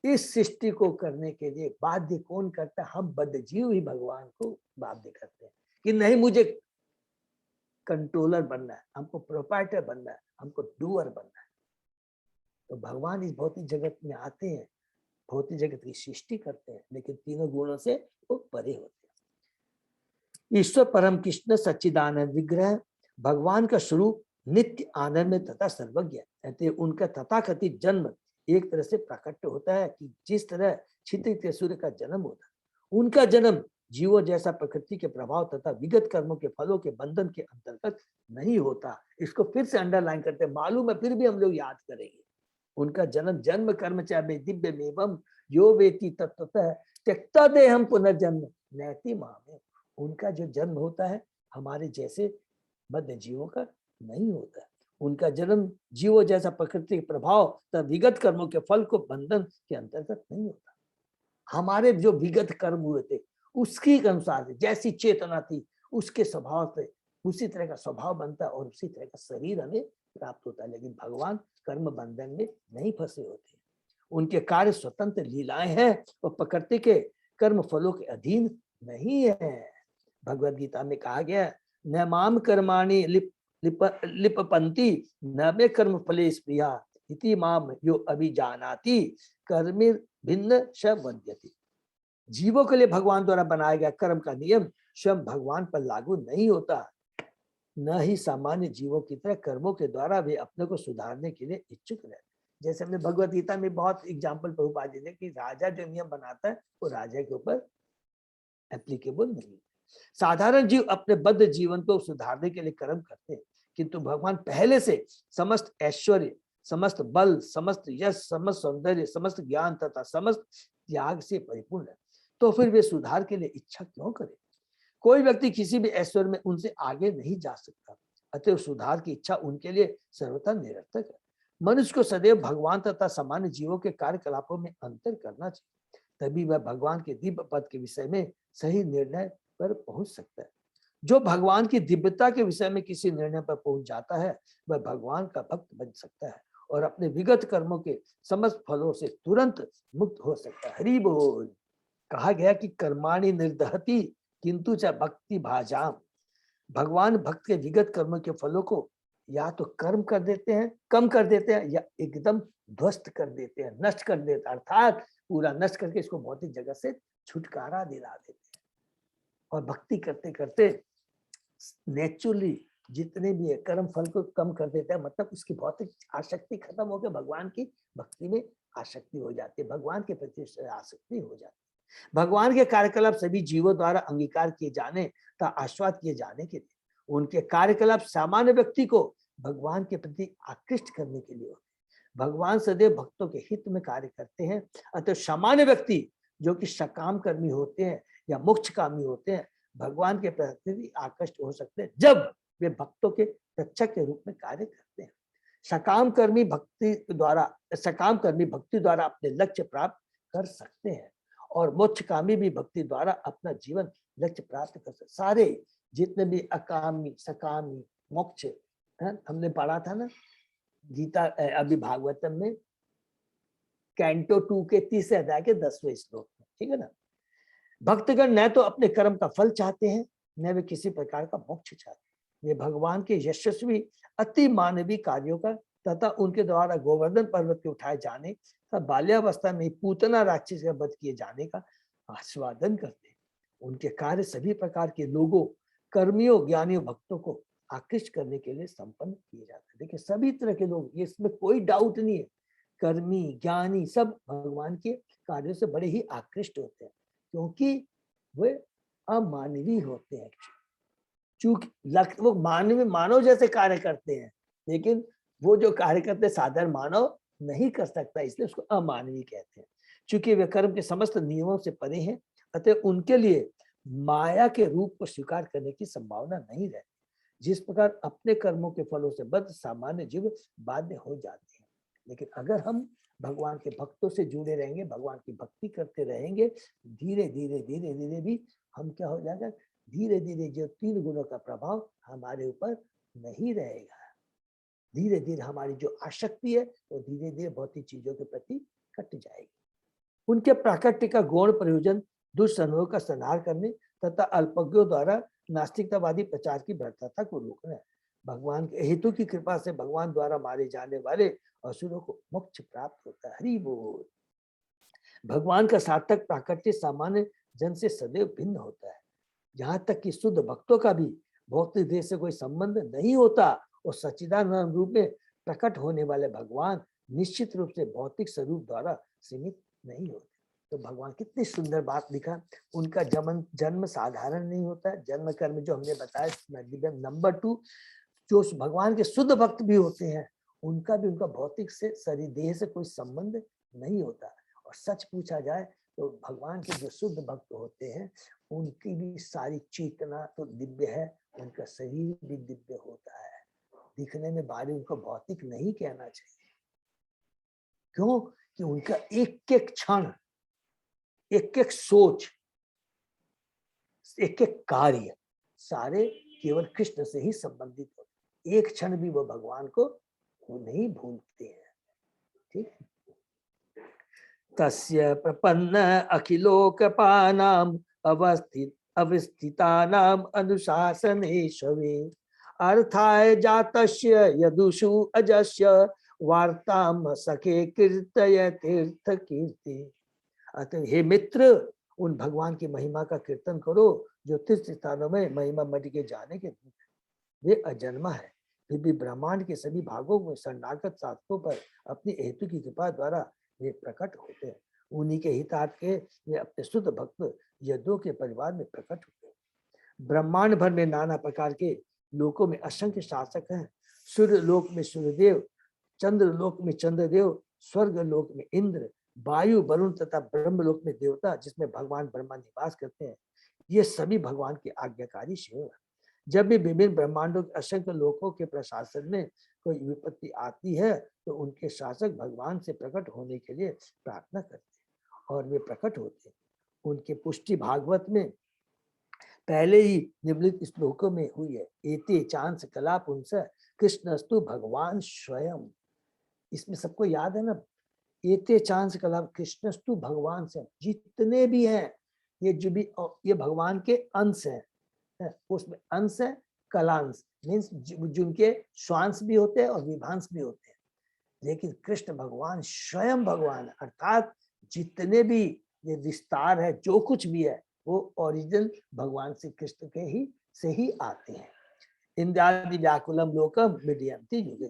इस सृष्टि को करने के लिए बाध्य कौन करता है? हम बद्ध जीव ही भगवान को बाध्य करते हैं कि नहीं मुझे कंट्रोलर बनना है, हमको प्रोप्राइटर बनना है, हमको डूअर बनना है। तो भगवान इस भौतिक जगत में आते हैं, भौतिक जगत की सृष्टि करते हैं, लेकिन तीनों गुणों से वो परे होते हैं। ईश्वर परम कृष्ण सच्चिदानंद विग्रह, भगवान का स्वरूप नित्य आनंद में तथा सर्वज्ञ है। उनका तथाकथित जन्म एक तरह से प्रकट होता है कि जिस तरह क्षितिज सूर्य का जन्म होता है, उनका जन्म जीवों जैसा प्रकृति के प्रभाव तथा विगत कर्मों के फलों के बंधन के अंतर्गत नहीं होता। इसको फिर से अंडरलाइन करते हैं, मालूम है फिर भी हम लोग याद करेंगे। उनका जन्म जन्म कर्म चाहे दिव्य मेवम यो वेति तत्वतः त्यक्ता देहम पुनर्जन्म नैति मामे। उनका जो जन्म होता है हमारे जैसे बद्ध जीवों का नहीं होता है। उनका जन्म जीवों जैसा प्रकृति के प्रभाव तथा विगत कर्मों के फल को बंधन के अंतर्गत नहीं होता। हमारे जो विगत कर्म हुए थे उसकी अनुसार जैसी चेतना थी उसके स्वभाव से उसी तरह का स्वभाव बनता है और उसी तरह का शरीर हमें प्राप्त होता है। लेकिन भगवान कर्म बंधन में नहीं फंसे होते। उनके कार्य स्वतंत्र लीलाएं हैं और प्रकृति के कर्म फलों के अधीन नहीं है। भगवद गीता में कहा गया न माम कर्माणि लिपपंती न मे कर्म फले स्प्रिया इति माम यो अभिजानाति कर्मिर भिन्न शब्दयति। जीवों के लिए भगवान द्वारा बनाया गया कर्म का नियम स्वयं भगवान पर लागू नहीं होता। न ही सामान्य जीवों की तरह कर्मों के द्वारा वे अपने को सुधारने के लिए इच्छुक रहते। जैसे हमने भगवत गीता में बहुत एग्जाम्पल प्रभुपाद जी ने कि राजा जो नियम बनाता है वो राजा के ऊपर एप्लीकेबल नहीं। साधारण जीव अपने बद्ध जीवन को सुधारने के लिए कर्म करते हैं, किंतु भगवान पहले से समस्त ऐश्वर्य, समस्त बल, समस्त यश, समस्त सौंदर्य, समस्त ज्ञान तथा समस्त त्याग से परिपूर्ण है, तो फिर वे सुधार के लिए इच्छा क्यों करें? कोई व्यक्ति किसी भी ऐश्वर्य में उनसे आगे नहीं जा सकता, अतः सुधार की इच्छा उनके लिए सर्वथा निरर्थक है। मनुष्य को सदैव भगवान तथा सामान्य जीवों के कार्यकलापों में अंतर करना चाहिए, तभी वह भगवान के दिव्य पद के विषय में सही निर्णय पर पहुंच सकता है। जो भगवान की दिव्यता के विषय में किसी निर्णय पर पहुंच जाता है, वह भगवान का भक्त बन सकता है और अपने विगत कर्मों के समस्त फलों से तुरंत मुक्त हो सकता है। हरि बोल। कहा गया कि कर्माणि निर्दहति किंतु च भक्ति भाजाम। भगवान भक्त के विगत कर्मों के फलों को या तो कर्म कर देते हैं, कम कर देते हैं, या एकदम ध्वस्त कर देते हैं, नष्ट कर देते हैं, अर्थात पूरा नष्ट करके इसको भौतिक जगत से छुटकारा दिला देते हैं। और भक्ति करते करते नेचुरली जितने भी है कर्म फल को कम कर देता है, मतलब उसकी भौतिक आसक्ति खत्म होकर भगवान की भक्ति में आसक्ति हो जाती है, भगवान के प्रति आसक्ति हो जाती है। भगवान के कार्यकलाप सभी जीवों द्वारा अंगीकार किए जाने तथा आस्वाद किए जाने के लिए, उनके कार्यकलाप सामान्य व्यक्ति को भगवान के प्रति आकृष्ट करने के लिए होते हैं। भगवान सदैव भक्तों के हित में कार्य करते हैं, अतः सामान्य व्यक्ति जो कि सकाम कर्मी होते हैं या मोक्षकामी होते हैं, भगवान के प्रति आकृष्ट हो सकते हैं जब वे भक्तों के रक्षक के रूप में कार्य करते हैं। सकाम कर्मी भक्ति द्वारा अपने लक्ष्य प्राप्त कर सकते हैं और मोक्षकामी भी भक्ति द्वारा अपना जीवन लक्ष्य प्राप्त कर सकते। सारे जितने भी अकामी, सकामी, मोक्ष हमने पढ़ा था ना गीता, अभी भागवतम में कैंटो 2 के 30 अध्याय के 10वें श्लोक में, ठीक है ना। भक्तगण न तो अपने कर्म का फल चाहते हैं, न वे किसी प्रकार का मोक्ष चाहते हैं। वे भगवान के यशस्वी अति मानवीय कार्यों का तथा उनके द्वारा गोवर्धन पर्वत के उठाए जाने तथा बाल्यावस्था में पूतना राक्षस का वध किए जाने का आस्वादन करते हैं। उनके कार्य सभी प्रकार के लोगों, कर्मियों, ज्ञानियों, भक्तों को आकृष्ट करने के लिए संपन्न किए जाते हैं। देखिए सभी तरह के लोग, ये इसमें कोई डाउट नहीं है, कर्मी, ज्ञानी सब भगवान के कार्यों से बड़े ही आकृष्ट होते हैं, क्योंकि वे अमानवीय होते हैं। चूंकि वो मानव जैसे कार्य करते हैं, लेकिन वो जो कार्य करते साधारण मानव नहीं कर सकता, इसलिए उसको अमानवीय कहते हैं। चूंकि वे कर्म के समस्त नियमों से परे हैं, अतः उनके लिए माया के रूप को स्वीकार करने की संभावना नहीं रहती। जिस प्रकार अपने कर्मों के फलों से बद्ध सामान्य जीव बाध्य हो जाते हैं, लेकिन अगर हम भगवान के भक्तों से जुड़े रहेंगे, भगवान की भक्ति करते रहेंगे, धीरे धीरे भी हम क्या हो जाएगा, धीरे धीरे जो 3 गुणों का प्रभाव हमारे ऊपर नहीं रहेगा। धीरे धीरे हमारी जो आसक्ति है वो धीरे धीरे भौतिक चीजों के प्रति कट जाएगी। उनके प्राकृत्य का गौण प्रयोजन दुष्संभव का संहार करने तथा अल्पज्ञों द्वारा नास्तिकतावादी प्रचार की भ्रष्टता को रोकना है। भगवान के हेतु की कृपा से भगवान द्वारा मारे जाने वाले असुरों को मोक्ष प्राप्त होता है। हरि बोल। भगवान का सार्थक प्राकृत्य सामान्य जन से सदैव भिन्न होता है। यहाँ तक कि शुद्ध भक्तों का भी भौतिक देह से कोई संबंध नहीं होता और सच्चिदानंद रूप में प्रकट होने वाले भगवान निश्चित रूप से भौतिक स्वरूप द्वारा सीमित नहीं होते। तो भगवान कितनी सुंदर बात लिखा, उनका जन्म साधारण नहीं होता है। जन्म कर्म जो हमने बताया। नंबर 2, जो भगवान के शुद्ध भक्त भी होते हैं, उनका भौतिक से शरीर देह से कोई संबंध नहीं होता। और सच पूछा जाए तो भगवान के जो शुद्ध भक्त होते हैं, उनकी भी सारी चेतना तो दिव्य है, उनका शरीर भी दिव्य होता है। दिखने में बाहरी उनको भौतिक नहीं कहना चाहिए। क्यों? कि उनका एक एक क्षण, एक एक सोच, एक एक कार्य सारे केवल कृष्ण से ही संबंधित होते। एक क्षण भी वो भगवान को वो नहीं भूलते हैं। ठीक। तस्य प्रपन्न अखिलोकपानाम अवस्थितानाम अनुशासनेशवे अर्थाय जातस्य यदुषु अजस्य वार्ताम सखे कीर्तय तीर्थ कीर्ति। अतः हे मित्र, उन भगवान की महिमा का कीर्तन करो जो तीर्थ स्थानों में महिमा मट के जाने के रूप है। वे अजन्मा है, फिर भी ब्रह्मांड के सभी भागों में शरणागत साधकों पर अपनी हेतु की कृपा द्वारा वे प्रकट होते हैं। उन्हीं के हितार्थ के वे अपने शुद्ध भक्त यदुओं के परिवार में प्रकट होते हैं। ब्रह्मांड भर में नाना प्रकार के लोकों में असंख्य शासक हैं। सूर्य लोक में सूर्यदेव, चंद्र लोक में चंद्रदेव, स्वर्ग लोक में इंद्र, वायु, वरुण तथा ब्रह्मलोक में देवता, जिसमें भगवान ब्रह्मा निवास करते हैं। ये सभी भगवान के आज्ञाकारी शिव हैं। जब भी विभिन्न ब्रह्मांडों के असंख्य लोकों के प्रशासन में कोई विपत्ति आती है तो उनके शासक भगवान से प्रकट होने के लिए प्रार्थना करते हैं और वे प्रकट होते हैं। उनकी पुष्टि भागवत में पहले ही निम्नलिखित श्लोकों में हुई है। एते चांस कला पुंस कृष्णस्तु भगवान स्वयं। इसमें सबको याद है ना, एते चांस कला कृष्णस्तु भगवान स्वयं। जितने भी हैं ये जो भी ये भगवान के अंश हैं, उसमें अंश है, कलांश मीन्स जिनके श्वांश भी होते हैं और विभांश भी होते हैं, लेकिन कृष्ण भगवान स्वयं भगवान है। अर्थात जितने भी ये विस्तार है, जो कुछ भी है, वो ओरिजिनल भगवान श्री कृष्ण के ही से ही आते हैं। इंद्रादि व्याकुलम लोकम विदयन्ति युगे।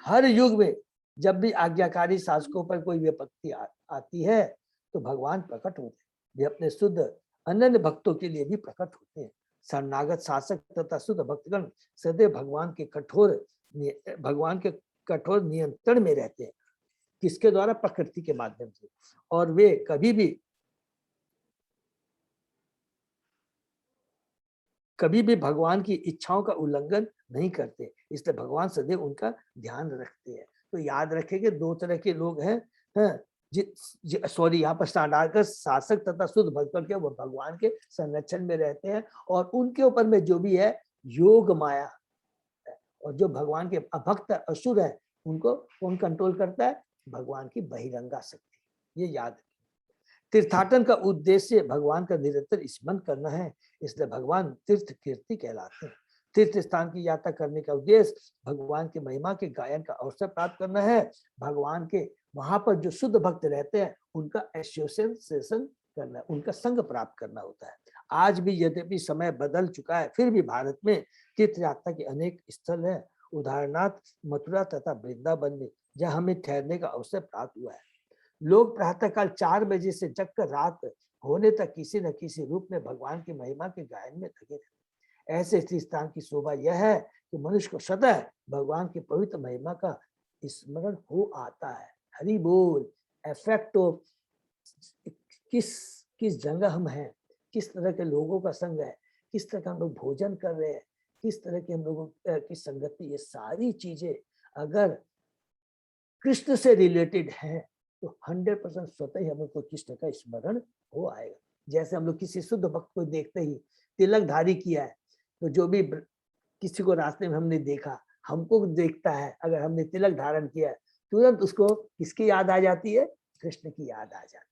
हर युग में जब भी आज्ञाकारी शासकों पर कोई विपत्ति आती है तो भगवान प्रकट होते हैं। वे अपने शुद्ध अनन्य भक्तों के लिए भी प्रकट होते हैं। शरणागत शासक तथा शुद्ध भक्तगण सदैव भगवान के कठोर नियंत्रण में रहते हैं। किसके द्वारा? प्रकृति के माध्यम से। और वे कभी भी भगवान की इच्छाओं का उल्लंघन नहीं करते, इसलिए भगवान सदैव उनका ध्यान रखते हैं। तो याद रखें कि दो तरह के लोग हैं, यहाँ पर शरणागत शासक तथा शुद्ध भक्तगण के वो भगवान के संरक्षण में रहते हैं और उनके ऊपर में जो भी है योग माया है। और जो भगवान के अभक्त असुर है उनको कौन कंट्रोल करता है? भगवान की बहिरंगा शक्ति। ये याद रखें। तीर्थाटन का उद्देश्य भगवान का निरंतर स्मरण करना है, इसलिए भगवान तीर्थ कीर्ति कहलाते हैं। तीर्थ स्थान की यात्रा करने का उद्देश्य भगवान की महिमा के गायन का अवसर प्राप्त करना है। भगवान के वहां पर जो शुद्ध भक्त रहते हैं उनका एसोसिएशन करना, उनका संग प्राप्त करना होता है। आज भी यद्यपि समय बदल चुका है, फिर भी भारत में तीर्थ यात्रा के अनेक स्थल है। उदाहरणार्थ मथुरा तथा वृंदावन में, जहाँ हमें ठहरने का अवसर प्राप्त हुआ है। लोग प्रातःकाल 4 बजे से जगकर रात होने तक किसी न किसी रूप में भगवान की महिमा के गायन में लगे रहते। ऐसे स्थान की शोभा यह है कि मनुष्य को सदा भगवान की पवित्र महिमा का स्मरण हो आता है। हरि बोल। इफेक्ट ऑफ किस जगह हम हैं, किस तरह के लोगों का संग है, किस तरह का हम लोग भोजन कर रहे हैं, किस तरह की हम लोगों की संगति, ये सारी चीजें अगर कृष्ण से रिलेटेड है तो 100% स्वतः ही हमको कृष्ण का स्मरण हो आएगा। जैसे हम लोग किसी शुद्ध भक्त को देखते ही तिलक धारी किया है, तो जो भी किसी को रास्ते में हमने देखा, हमको देखता है, अगर हमने तिलक धारण किया है, तुरंत उसको किसकी याद आ जाती है? कृष्ण की याद आ जाती है।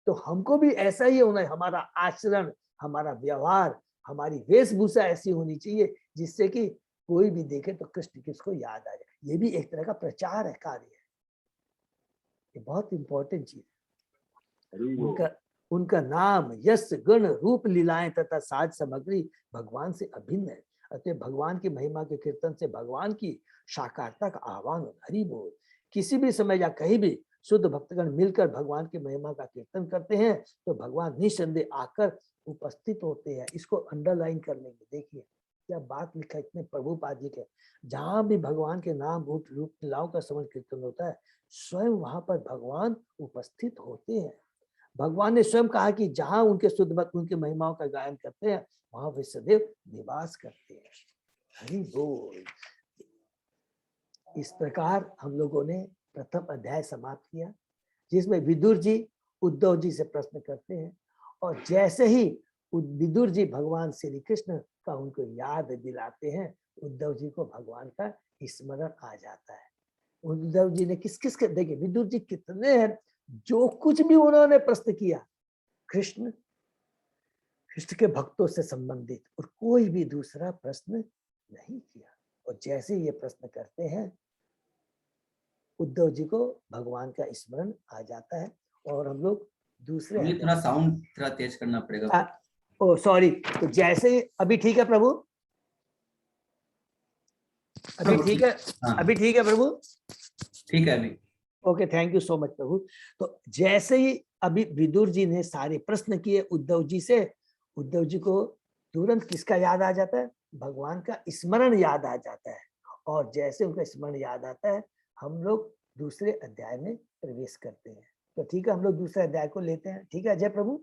तो हमको भी ऐसा ही होना है। हमारा आचरण, हमारा व्यवहार, हमारी वेशभूषा ऐसी होनी चाहिए जिससे कि कोई भी देखे तो कृष्ण किसको याद आ जाए। ये भी एक तरह का प्रचार है, कार्य है। ये बहुत इंपॉर्टेंट चीज है। उनका नाम, यश, गुण, रूप, लीलाएं तथा साज सामग्री भगवान से अभिन्न है। अतः भगवान की महिमा के कीर्तन से भगवान की साकारता का आह्वान हो। हरि बोल। किसी भी समय या कहीं भी शुद्ध भक्तगण मिलकर भगवान की महिमा का कीर्तन करते हैं तो भगवान निसंदेह आकर उपस्थित होते हैं। इसको अंडरलाइन कर लेंगे। देखिए क्या बात लिखा है इतने प्रभुपाद जी के। जहां भी भगवान के नाम, रूप लीलाओं का श्रवण कीर्तन होता है, स्वयं वहां पर भगवान उपस्थित होते हैं। भगवान ने स्वयं कहा कि जहां उनके शुद्ध भक्त उनकी महिमाओं का गायन करते हैं वहां वे सदैव निवास करते हैं। हरि बोल। इस प्रकार हम लोगों ने प्रथम अध्याय समाप्त किया, जिसमें विदुर जी उद्धव जी से प्रश्न करते हैं और जैसे ही विदुर जी भगवान श्री कृष्ण का उनको याद दिलाते हैं, उद्धव जी को भगवान का स्मरण आ जाता है। उद्धव जी ने किस किस के, देखिए विदुर जी कितने हैं, जो कुछ भी उन्होंने प्रश्न किया कृष्ण के भक्तों से संबंधित, और कोई भी दूसरा प्रश्न नहीं किया। और जैसे ये प्रश्न करते हैं उद्धव जी को भगवान का स्मरण आ जाता है। और हम लोग दूसरे, थोड़ा साउंड थोड़ा तेज करना पड़ेगा। ओ सॉरी। तो जैसे अभी ठीक है प्रभु? अभी ठीक है? हाँ। अभी ठीक है प्रभु? ठीक है अभी। Okay, thank you so much प्रभु। तो जैसे ही अभी विदुर जी ने सारे प्रश्न किए उद्धव जी से, उद्धव जी को तुरंत किसका याद आ जाता है? भगवान का स्मरण याद आ जाता है। और जैसे उनका स्मरण याद आता है, हम लोग दूसरे अध्याय में प्रवेश करते हैं। तो ठीक है, हम लोग दूसरे अध्याय को लेते हैं। ठीक है जय प्रभु।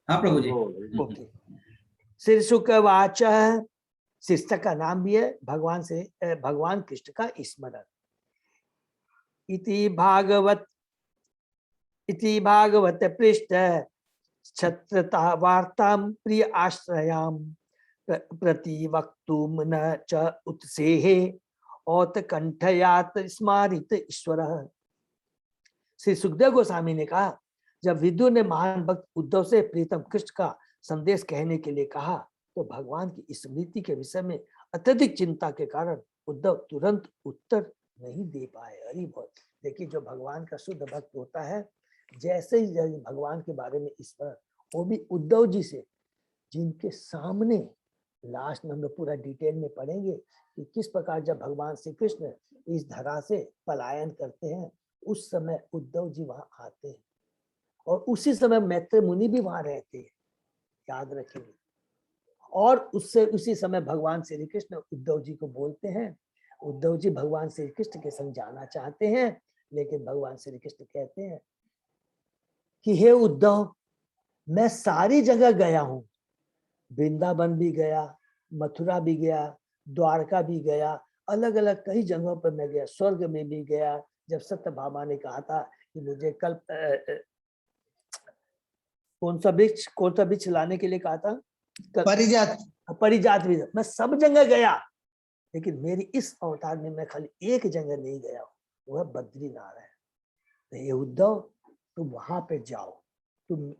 हाँ प्रभु जी। ओके। श्री शुकवाच, शीर्षक का नाम भी है भगवान कृष्ण का स्मरण। इति भागवत पृष्ठ छत्रता वार्ताम प्रिय आश्रयाम प्रति वक्तुम न च उत्सेहे औत कंठयात स्मारित ईश्वर। श्री सुखदेव गोस्वामी ने कहा, जब विदुर ने महान भक्त उद्धव से प्रीतम कृष्ण का संदेश कहने के लिए कहा, तो भगवान की स्मृति के विषय में अत्यधिक चिंता के कारण उद्धव तुरंत उत्तर नहीं दे पाए। हरि बोल। देखिए, जो भगवान का शुद्ध भक्त होता है, जैसे ही भगवान के बारे में स्मरण, वो भी उद्धव जी से, जिनके सामने लास्ट में हम लोग पूरा डिटेल में पढ़ेंगे कि किस प्रकार जब भगवान श्री कृष्ण इस धरा से पलायन करते हैं, उस समय उद्धव जी वहां आते हैं और उसी समय मैत्र मुनि भी वहां रहते हैं, याद रखेंगे। और उससे उसी समय भगवान श्री कृष्ण उद्धव जी को बोलते हैं। उद्धव जी भगवान श्री कृष्ण के संग जाना चाहते हैं, लेकिन भगवान श्री कृष्ण कहते हैं कि हे उद्धव, मैं सारी जगह गया हूं, वृंदावन भी गया, मथुरा भी गया, द्वारका भी गया, अलग अलग कई जगहों पर मैं गया, स्वर्ग में भी गया। जब सत्यभामा ने कहा था कि मुझे कल कौन सा वृक्ष लाने के लिए कहा था, परिजात भी, मैं सब जगह गया, लेकिन मेरी इस अवतार में मैं खाली एक जगह नहीं गया हूँ, वह बद्रीनारायण। तो ये उद्धव, तुम वहां पे जाओ, तुम,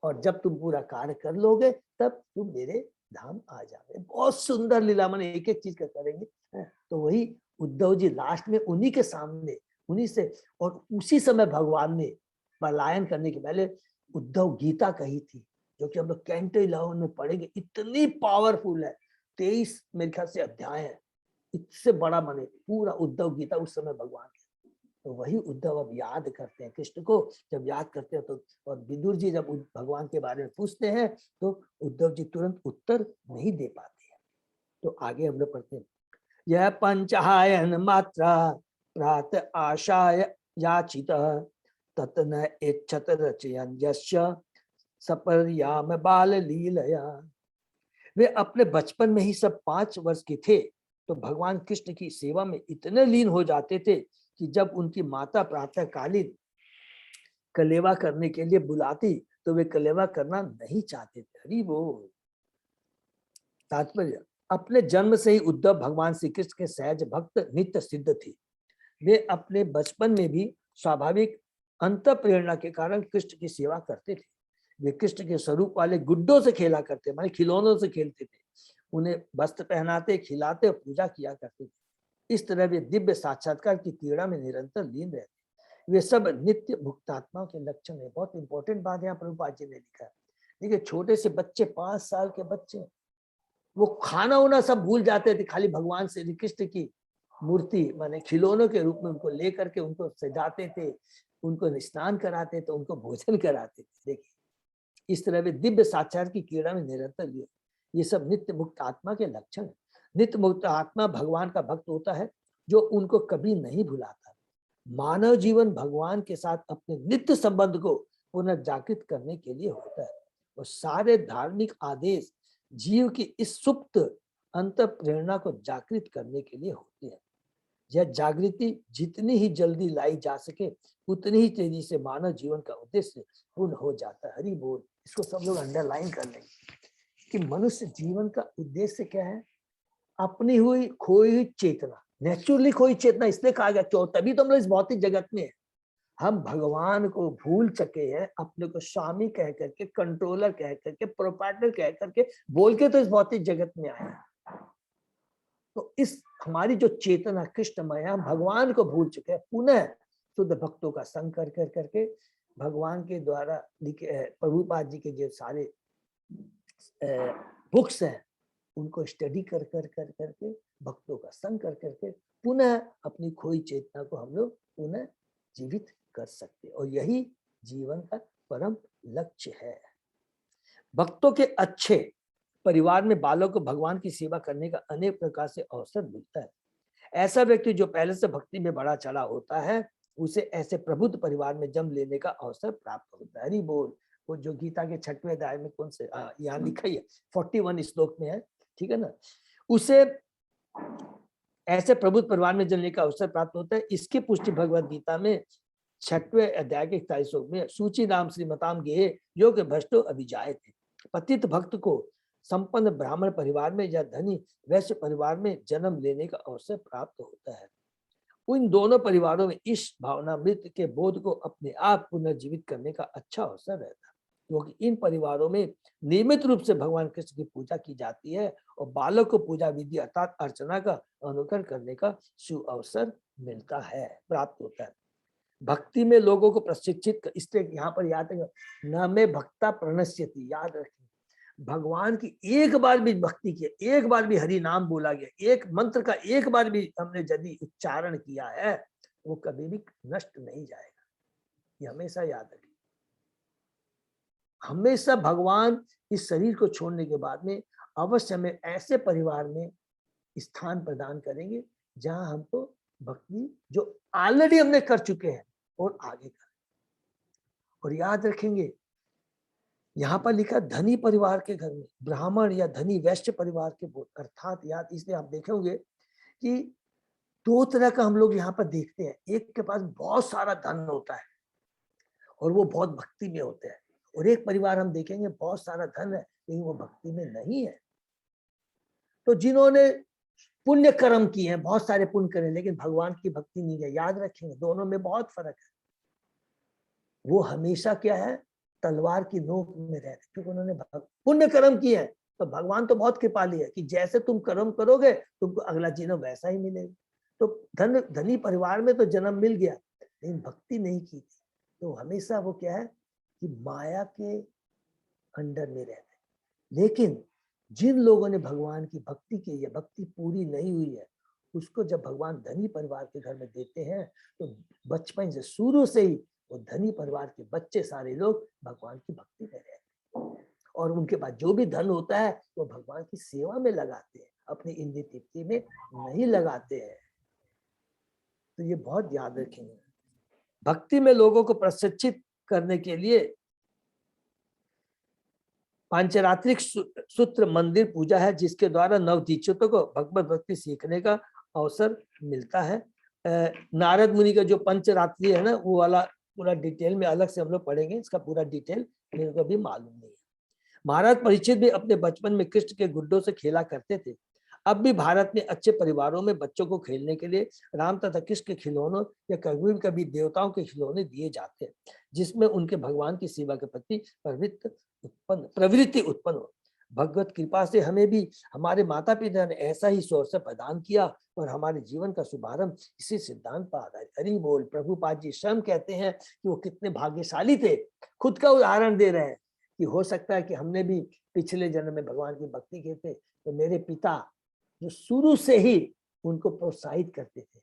और जब तुम पूरा कार्य कर लोगे तब तुम मेरे धाम आ जाओगे। बहुत सुंदर लीला, मैंने एक एक चीज का करेंगे। तो वही उद्धव जी लास्ट में उन्हीं के सामने, उन्हीं से, और उसी समय भगवान ने पलायन करने के पहले उद्धव गीता कही थी, जो कि हम लोग कैंटो 11 में पढ़ेंगे। इतनी पावरफुल है, 23 मेरे ख्याल से अध्याय है, इससे बड़ा माने पूरा उद्धव गीता उस समय भगवान। तो वही उद्धव अब याद करते हैं कृष्ण को। जब याद करते हैं तो, और विदुर जी जब भगवान के बारे में पूछते हैं, तो उद्धव जी तुरंत उत्तर नहीं दे पाते हैं। तो आगे हम लोग पढ़ते हैं, यह पंचायन मात्रा प्रात आशाय याचित ततन इच्छत रचयन यस्य सपर्याम बाल लीलया। वे अपने बचपन में ही सब 5 वर्ष के थे, तो भगवान कृष्ण की सेवा में इतने लीन हो जाते थे कि जब उनकी माता प्रातःकालीन कलेवा करने के लिए बुलाती, तो वे कलेवा करना नहीं चाहते थे। हरि बोल। तात्पर्य, अपने जन्म से ही उद्धव भगवान श्री कृष्ण के सहज भक्त नित्य सिद्ध थे। वे अपने बचपन में भी स्वाभाविक अंत प्रेरणा के कारण कृष्ण की सेवा करते थे। वे कृष्ण के स्वरूप वाले गुड्डों से खेला करते, माने खिलौनों से खेलते थे, उन्हें वस्त्र पहनाते, खिलाते और पूजा किया करते थे। इस तरह वे दिव्य साक्षात्कार की क्रीड़ा में निरंतर लीन रहते। वे सब नित्य मुक्तात्माओं के लक्षण है। बहुत इंपॉर्टेंट बात यहाँ प्रभुपाद जी ने लिखा है। देखिए, छोटे से बच्चे, 5 साल के बच्चे, वो खाना वाना सब भूल जाते थे, खाली भगवान श्री कृष्ण की मूर्ति माने खिलौनों के रूप में उनको लेकर के उनको सजाते थे, उनको स्नान कराते थे, उनको भोजन कराते थे। देखिए, इस तरह वे दिव्य साक्षात्कार की क्रीड़ा में निरंतर लिए। ये सब नित्य मुक्त आत्मा के लक्षण है। नित्य मुक्त आत्मा भगवान का भक्त होता है, जो उनको कभी नहीं भुलाता। मानव जीवन भगवान के साथ अपने नित्य संबंध को पुनर्जागृत करने के लिए होता है, और सारे धार्मिक आदेश जीव की इस सुप्त अंत प्रेरणा को जागृत करने के लिए होते हैं। यह जागृति जितनी ही जल्दी लाई जा सके, उतनी ही तेजी से मानव जीवन का उद्देश्य पूर्ण हो जाता है। हरि बोल। इसको सब लोग अंडरलाइन कर लेंगे कि मनुष्य जीवन का उद्देश्य क्या है? अपनी हुई खोई हुई चेतना, नेचुरली खोई चेतना इसलिए कहा गया क्यों? तभी तो हम लोग इस भौतिक जगत में है। हम भगवान को भूल चुके हैं, अपने को स्वामी कह करके, कंट्रोलर कह करके, प्रोप्राइटर कह करके बोल के तो इस भौतिक जगत में आए। तो इस हमारी जो चेतना कृष्णमय, हम भगवान को भूल चुके हैं। पुनः शुद्ध भक्तों का संग कर कर करके भगवान के द्वारा लिखे प्रभुपाद जी के जो सारे बुक्स हैं, उनको स्टडी कर कर कर करके, भक्तों का संग कर करके पुनः अपनी खोई चेतना को हम लोग पुनः जीवित कर सकते, और यही जीवन का परम लक्ष्य है। भक्तों के अच्छे परिवार में बालक को भगवान की सेवा करने का अनेक प्रकार से अवसर मिलता है। ऐसा व्यक्ति जो पहले से भक्ति में बड़ा चढ़ा होता है, उसे ऐसे प्रबुद्ध परिवार में जन्म लेने का अवसर प्राप्त होता है। हरि बोल। वो जो गीता के 6वें अध्याय में कौन से यहाँ लिखा ही है, 41 श्लोक में है, ठीक है ना। उसे ऐसे प्रबुद्ध परिवार में जन्म लेने का अवसर प्राप्त होता है। इसकी पुष्टि भगवद गीता में 6वें अध्याय के 41 श्लोक में, सूची नाम श्रीमताम गेहे योग भ्रष्टो अभिजायते। पतित भक्त को संपन्न ब्राह्मण परिवार में या धनी वैश्य परिवार में जन्म लेने का अवसर प्राप्त होता है। उन दोनों परिवारों में इस भावनामृत के बोध को अपने आप पुनर्जीवित करने का अच्छा अवसर रहता है, क्योंकि इन परिवारों में नियमित रूप से भगवान कृष्ण की पूजा की जाती है और बालक को पूजा विधि अर्थात अर्चना का अनुकरण करने का सुअवसर मिलता है, प्राप्त होता है। भक्ति में लोगों को प्रशिक्षित, इसलिए यहाँ पर याद है, न में भक्ता प्रणश्यति, याद रखें, भगवान की एक बार भी भक्ति किया, एक बार भी हरि नाम बोला गया, एक मंत्र का एक बार भी हमने यदि उच्चारण किया है, वो कभी भी नष्ट नहीं जाएगा। ये हमेशा याद रखें। हमेशा भगवान इस शरीर को छोड़ने के बाद में अवश्य हमें ऐसे परिवार में स्थान प्रदान करेंगे जहां हमको भक्ति जो ऑलरेडी हमने कर चुके हैं और आगे करें। और याद रखेंगे, यहाँ पर लिखा धनी परिवार के घर में, ब्राह्मण या धनी वैश्य परिवार के बोल, अर्थात याद, इसलिए आप देखेंगे कि दो तरह का हम लोग यहाँ पर देखते हैं। एक के पास बहुत सारा धन होता है और वो बहुत भक्ति में होते हैं, और एक परिवार हम देखेंगे बहुत सारा धन है लेकिन वो भक्ति में नहीं है। तो जिन्होंने पुण्य कर्म किए हैं, बहुत सारे पुण्य करे, लेकिन भगवान की भक्ति नहीं है, याद रखेंगे दोनों में बहुत फर्क है। वो हमेशा क्या है, तलवार की नोक में रहते, क्योंकि उन्होंने पुण्य कर्म किए हैं। तो भगवान तो बहुत कृपालु है कि जैसे तुम कर्म करोगे तुमको अगला जन्म वैसा ही मिलेगा। तो धनी परिवार में तो जन्म मिल गया, लेकिन भक्ति नहीं की थी, तो हमेशा वो क्या है कि माया के अंडर में रहते। लेकिन जिन लोगों ने भगवान की भक्ति की है, भक्ति पूरी नहीं हुई है, उसको जब भगवान धनी परिवार के घर में देते हैं तो बचपन से, शुरू से ही वो धनी परिवार के बच्चे सारे लोग भगवान की भक्ति में रहते हैं, और उनके पास जो भी धन होता है वो भगवान की सेवा में लगाते हैं, अपनी इंद्रिय तृप्ति में नहीं लगाते हैं। तो ये बहुत याद रखेंगे। भक्ति में लोगों को प्रशिक्षित करने के लिए पांचरात्रिक सूत्र मंदिर पूजा है, जिसके द्वारा नवदीक्षितों को भगवत भक्ति सीखने का अवसर मिलता है। नारद मुनि का जो पंचरात्रि है ना, वो वाला पूरा डिटेल में अलग से हम लोग पढ़ेंगे, इसका पूरा डिटेल मेरे को भी मालूम नहीं है। महाराज परीक्षित भी अपने बचपन में कृष्ण के गुड्डों से खेला करते थे। अब भी भारत में अच्छे परिवारों में बच्चों को खेलने के लिए राम तथा कृष्ण के खिलौनों या कभी कभी देवताओं के खिलौने दिए जाते हैं, जिसमें उनके भगवान की सेवा के प्रति प्रवृत्ति उत्पन्न हो। भगवत कृपा से हमें भी हमारे माता पिता ने ऐसा ही अवसर प्रदान किया और हमारे जीवन का शुभारंभ इसी सिद्धांत पर आधारित। हरि बोल। प्रभुपाद जी स्वयं कहते हैं कि वो कितने भाग्यशाली थे, खुद का उदाहरण दे रहे हैं कि हो सकता है कि हमने भी पिछले जन्म में भगवान की भक्ति की थे, तो मेरे पिता जो शुरू से ही उनको प्रोत्साहित करते थे।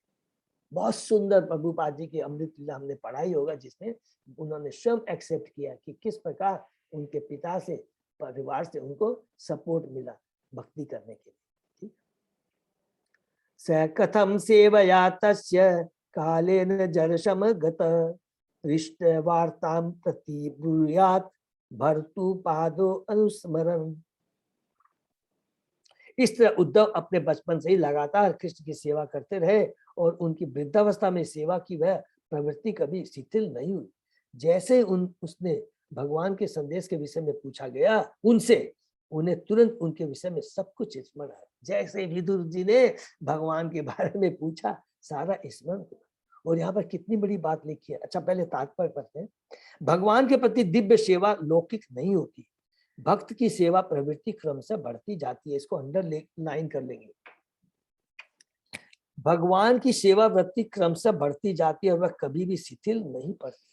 बहुत सुंदर प्रभुपाद जी की अमृत लीला हमने पढ़ाई होगा, जिसमें उन्होंने स्वयं एक्सेप्ट किया कि किस प्रकार उनके पिता से, परिवार से उनको सपोर्ट मिला भक्ति करने के लिए। स कथम सेवया तस्य कालेन जर्शम गत पृष्ठ वार्तां प्रति ब्रूयात् भर्तु पादो अनुस्मरण। इस तरह उद्धव अपने बचपन से ही लगातार कृष्ण की सेवा करते रहे और उनकी वृद्धावस्था में सेवा की वह प्रवृत्ति कभी शिथिल नहीं हुई। जैसे उसने भगवान के संदेश के विषय में पूछा गया उनसे, उन्हें तुरंत उनके विषय में सब कुछ स्मरण आया। जैसे विदुर जी ने भगवान के बारे में पूछा, सारा स्मरण हुआ। और यहाँ पर कितनी बड़ी बात लिखी है। अच्छा, पहले तात्पर्य पढ़ते हैं। भगवान के प्रति दिव्य सेवा लौकिक नहीं होती, भक्त की सेवा प्रवृत्ति क्रम से बढ़ती जाती है। इसको अंडरलाइन कर लेंगे। भगवान की सेवा वृत्ति क्रम से बढ़ती जाती है और वह कभी भी शिथिल नहीं पड़ती।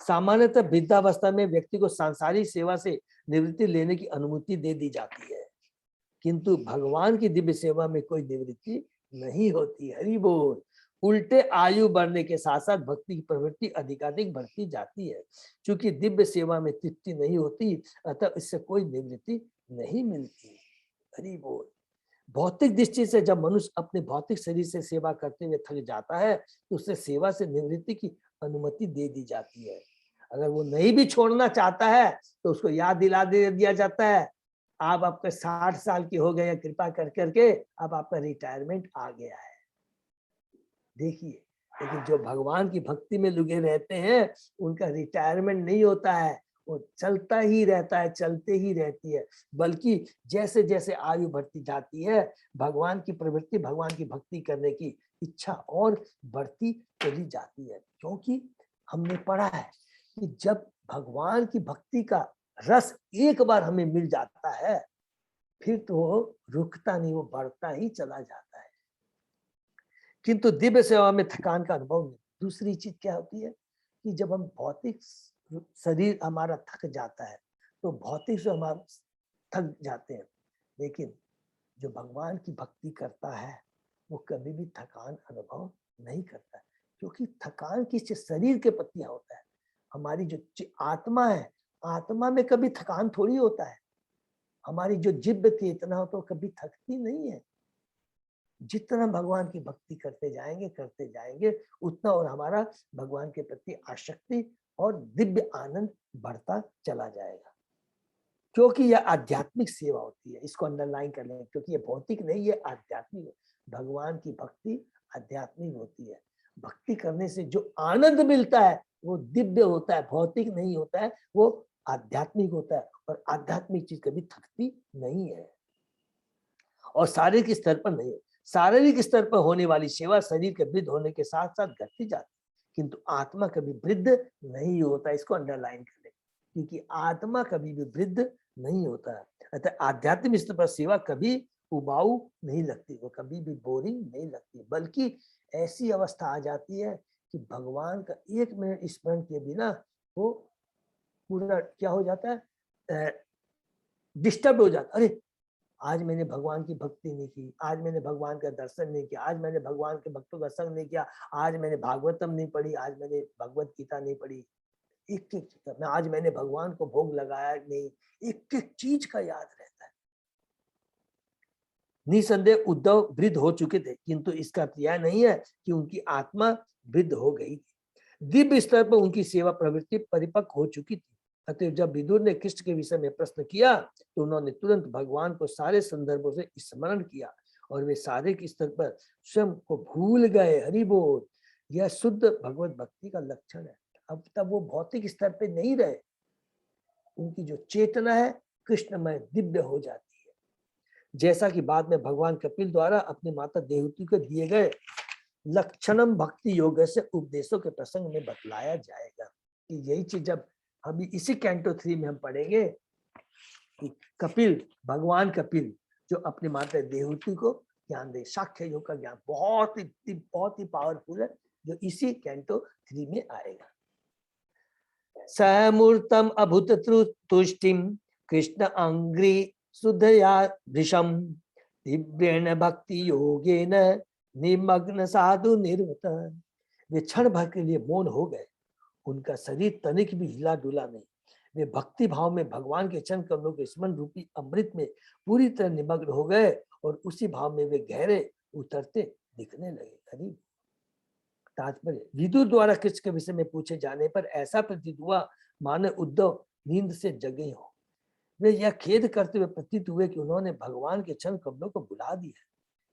सामान्यतः वृद्धावस्था में व्यक्ति को सांसारिक सेवा से निवृत्ति लेने की अनुमति दे दी जाती है, किंतु भगवान की दिव्य सेवा में कोई निवृत्ति नहीं होती। हरि बोल। उल्टे आयु बढ़ने के साथ साथ भक्ति की प्रवृत्ति अधिकाधिक बढ़ती जाती है। क्योंकि दिव्य सेवा में तृप्ति नहीं होती, अतः इससे कोई निवृत्ति नहीं मिलती। हरि बोल। भौतिक दृष्टि से जब मनुष्य अपने भौतिक शरीर से सेवा करते हुए थक जाता है तो उसे सेवा से निवृत्ति की अनुमति दे दी जाती है। अगर वो नहीं भी छोड़ना चाहता है तो उसको याद दिला दिया जाता है, आप आपके 60 साल की हो गए, कृपा कर करके अब आपका रिटायरमेंट आ गया है। देखिए, लेकिन जो भगवान की भक्ति में लगे रहते हैं उनका रिटायरमेंट नहीं होता है, वो चलता ही रहता है, चलते ही रहती है। बल्कि जैसे जैसे आयु बढ़ती जाती है भगवान की प्रवृत्ति, भगवान की भक्ति करने की इच्छा और बढ़ती चली जाती है। क्योंकि हमने पढ़ा है कि जब भगवान की भक्ति का रस एक बार हमें मिल जाता है फिर तो वो रुकता नहीं, वो बढ़ता ही चला जाता है। किंतु दिव्य सेवा में थकान का अनुभव नहीं। दूसरी चीज क्या होती है कि जब हम भौतिक शरीर हमारा थक जाता है तो भौतिक से हम थक जाते हैं, लेकिन जो भगवान की भक्ति करता है वो कभी भी थकान अनुभव नहीं करता है। क्योंकि थकान किस शरीर के प्रति होता है, हमारी जो आत्मा है, आत्मा में कभी थकान थोड़ी होता है। हमारी जो जिब्ब चेतना हो तो कभी थकती नहीं है। जितना भगवान की भक्ति करते जाएंगे उतना और हमारा भगवान के प्रति आसक्ति और दिव्य आनंद बढ़ता चला जाएगा। क्योंकि यह आध्यात्मिक सेवा होती है, इसको अंडरलाइन कर लें, क्योंकि ये भौतिक नहीं, ये आध्यात्मिक है। भगवान की भक्ति आध्यात्मिक होती है। भक्ति करने से जो आनंद मिलता है वो दिव्य होता है, भौतिक नहीं होता है, वो आध्यात्मिक होता है। और आध्यात्मिक चीज कभी थकती नहीं है और शारीरिक स्तर पर नहीं है। शारीरिक स्तर पर होने वाली सेवा शरीर के वृद्ध होने के साथ साथ घटती जाती है, किंतु आत्मा कभी वृद्ध नहीं होता। इसको अंडरलाइन कर लें, क्योंकि आत्मा कभी भी वृद्ध नहीं होता है। अतः आध्यात्मिक स्तर पर सेवा कभी उबाऊ नहीं लगती, वो कभी भी बोरिंग नहीं लगती, बल्कि ऐसी अवस्था आ जाती है कि भगवान का 1 मिनट स्मरण किए बिना वो पूरा क्या हो जाता है, डिस्टर्ब हो जाता है। अरे आज मैंने भगवान की भक्ति नहीं की, आज मैंने भगवान का दर्शन नहीं किया, आज मैंने भगवान के भक्तों का संग नहीं किया, आज मैंने भागवतम नहीं पढ़ी, आज मैंने भगवत गीता नहीं पढ़ी। एक एक चीज में आज मैंने भगवान को भोग लगाया नहीं, एक एक चीज का याद रहता है। निसंदेह उद्धव वृद्ध हो चुके थे, किंतु इसका अर्थ यह नहीं है कि उनकी आत्मा वृद्ध हो गई थी। दिव्य स्तर पर उनकी सेवा प्रवृत्ति परिपक्व हो चुकी थी। अतः जब विदुर ने कृष्ण के विषय में प्रश्न किया तो उन्होंने तुरंत भगवान को सारे संदर्भों से स्मरण किया और वे सारे के स्तर पर स्वयं को भूल गए। हरि बोल। यह शुद्ध भगवत भक्ति का लक्षण है। अब तब वो भौतिक स्तर पे नहीं रहे, उनकी जो चेतना है कृष्णमय दिव्य हो जाती है। जैसा कि बाद में भगवान कपिल द्वारा अपनी माता देवहूति को दिए गए लक्षणम भक्ति योग से उपदेशों के प्रसंग में बतलाया जाएगा। कि यही चीज जब अभी इसी कैंटो 3 में हम पढ़ेंगे कि कपिल, भगवान कपिल जो अपनी माता देवहूति को ज्ञान दे, साक्ष्य योग का ज्ञान बहुत ही पावरफुल है, जो इसी कैंटो 3 में आएगा। समूर्तम अभूत तुष्टिम कृष्ण अंग्री शुद्धया भृशम दिव्येन भक्ति योगेन निमग्न साधु निर्वत। वे क्षण भर के लिए मौन हो गए, उनका शरीर तनिक भी हिला डुला नहीं। वे भक्ति भाव में भगवान के चरण कमलों के स्मरण रूपी अमृत में पूरी तरह निमग्न हो गए और उसी भाव में वे गहरे उतरते दिखने लगे। तात्पर्य, विदुर द्वारा कृष्ण के विषय में पूछे जाने पर ऐसा प्रतीत हुआ मानो उद्धव नींद से जगे हो। वे यह खेद करते हुए प्रतीत हुए कि उन्होंने भगवान के चरण कमलों को भुला दिया।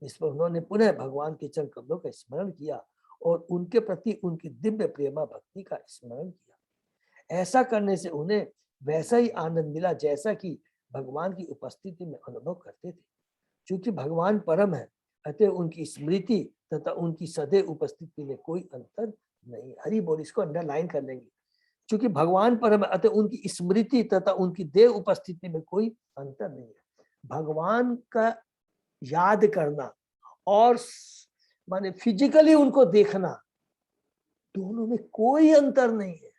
इस पर उन्होंने पुनः भगवान के चरण कमलों का स्मरण किया और उनके प्रति उनकी दिव्य प्रेमा भक्ति का स्मरण किया। ऐसा करने से उन्हें वैसा ही आनंद मिला जैसा कि भगवान की उपस्थिति में अनुभव करते थे। क्योंकि भगवान परम है, अतः उनकी स्मृति तथा उनकी सदैव उपस्थिति में कोई अंतर नहीं। हरि बोल। इसको अंडरलाइन कर लेंगे, क्योंकि भगवान परम है, अतः उनकी स्मृति तथा उनकी देव उपस्थिति में कोई अंतर नहीं है। भगवान का याद करना और माने फिजिकली उनको देखना, दोनों में कोई अंतर नहीं है।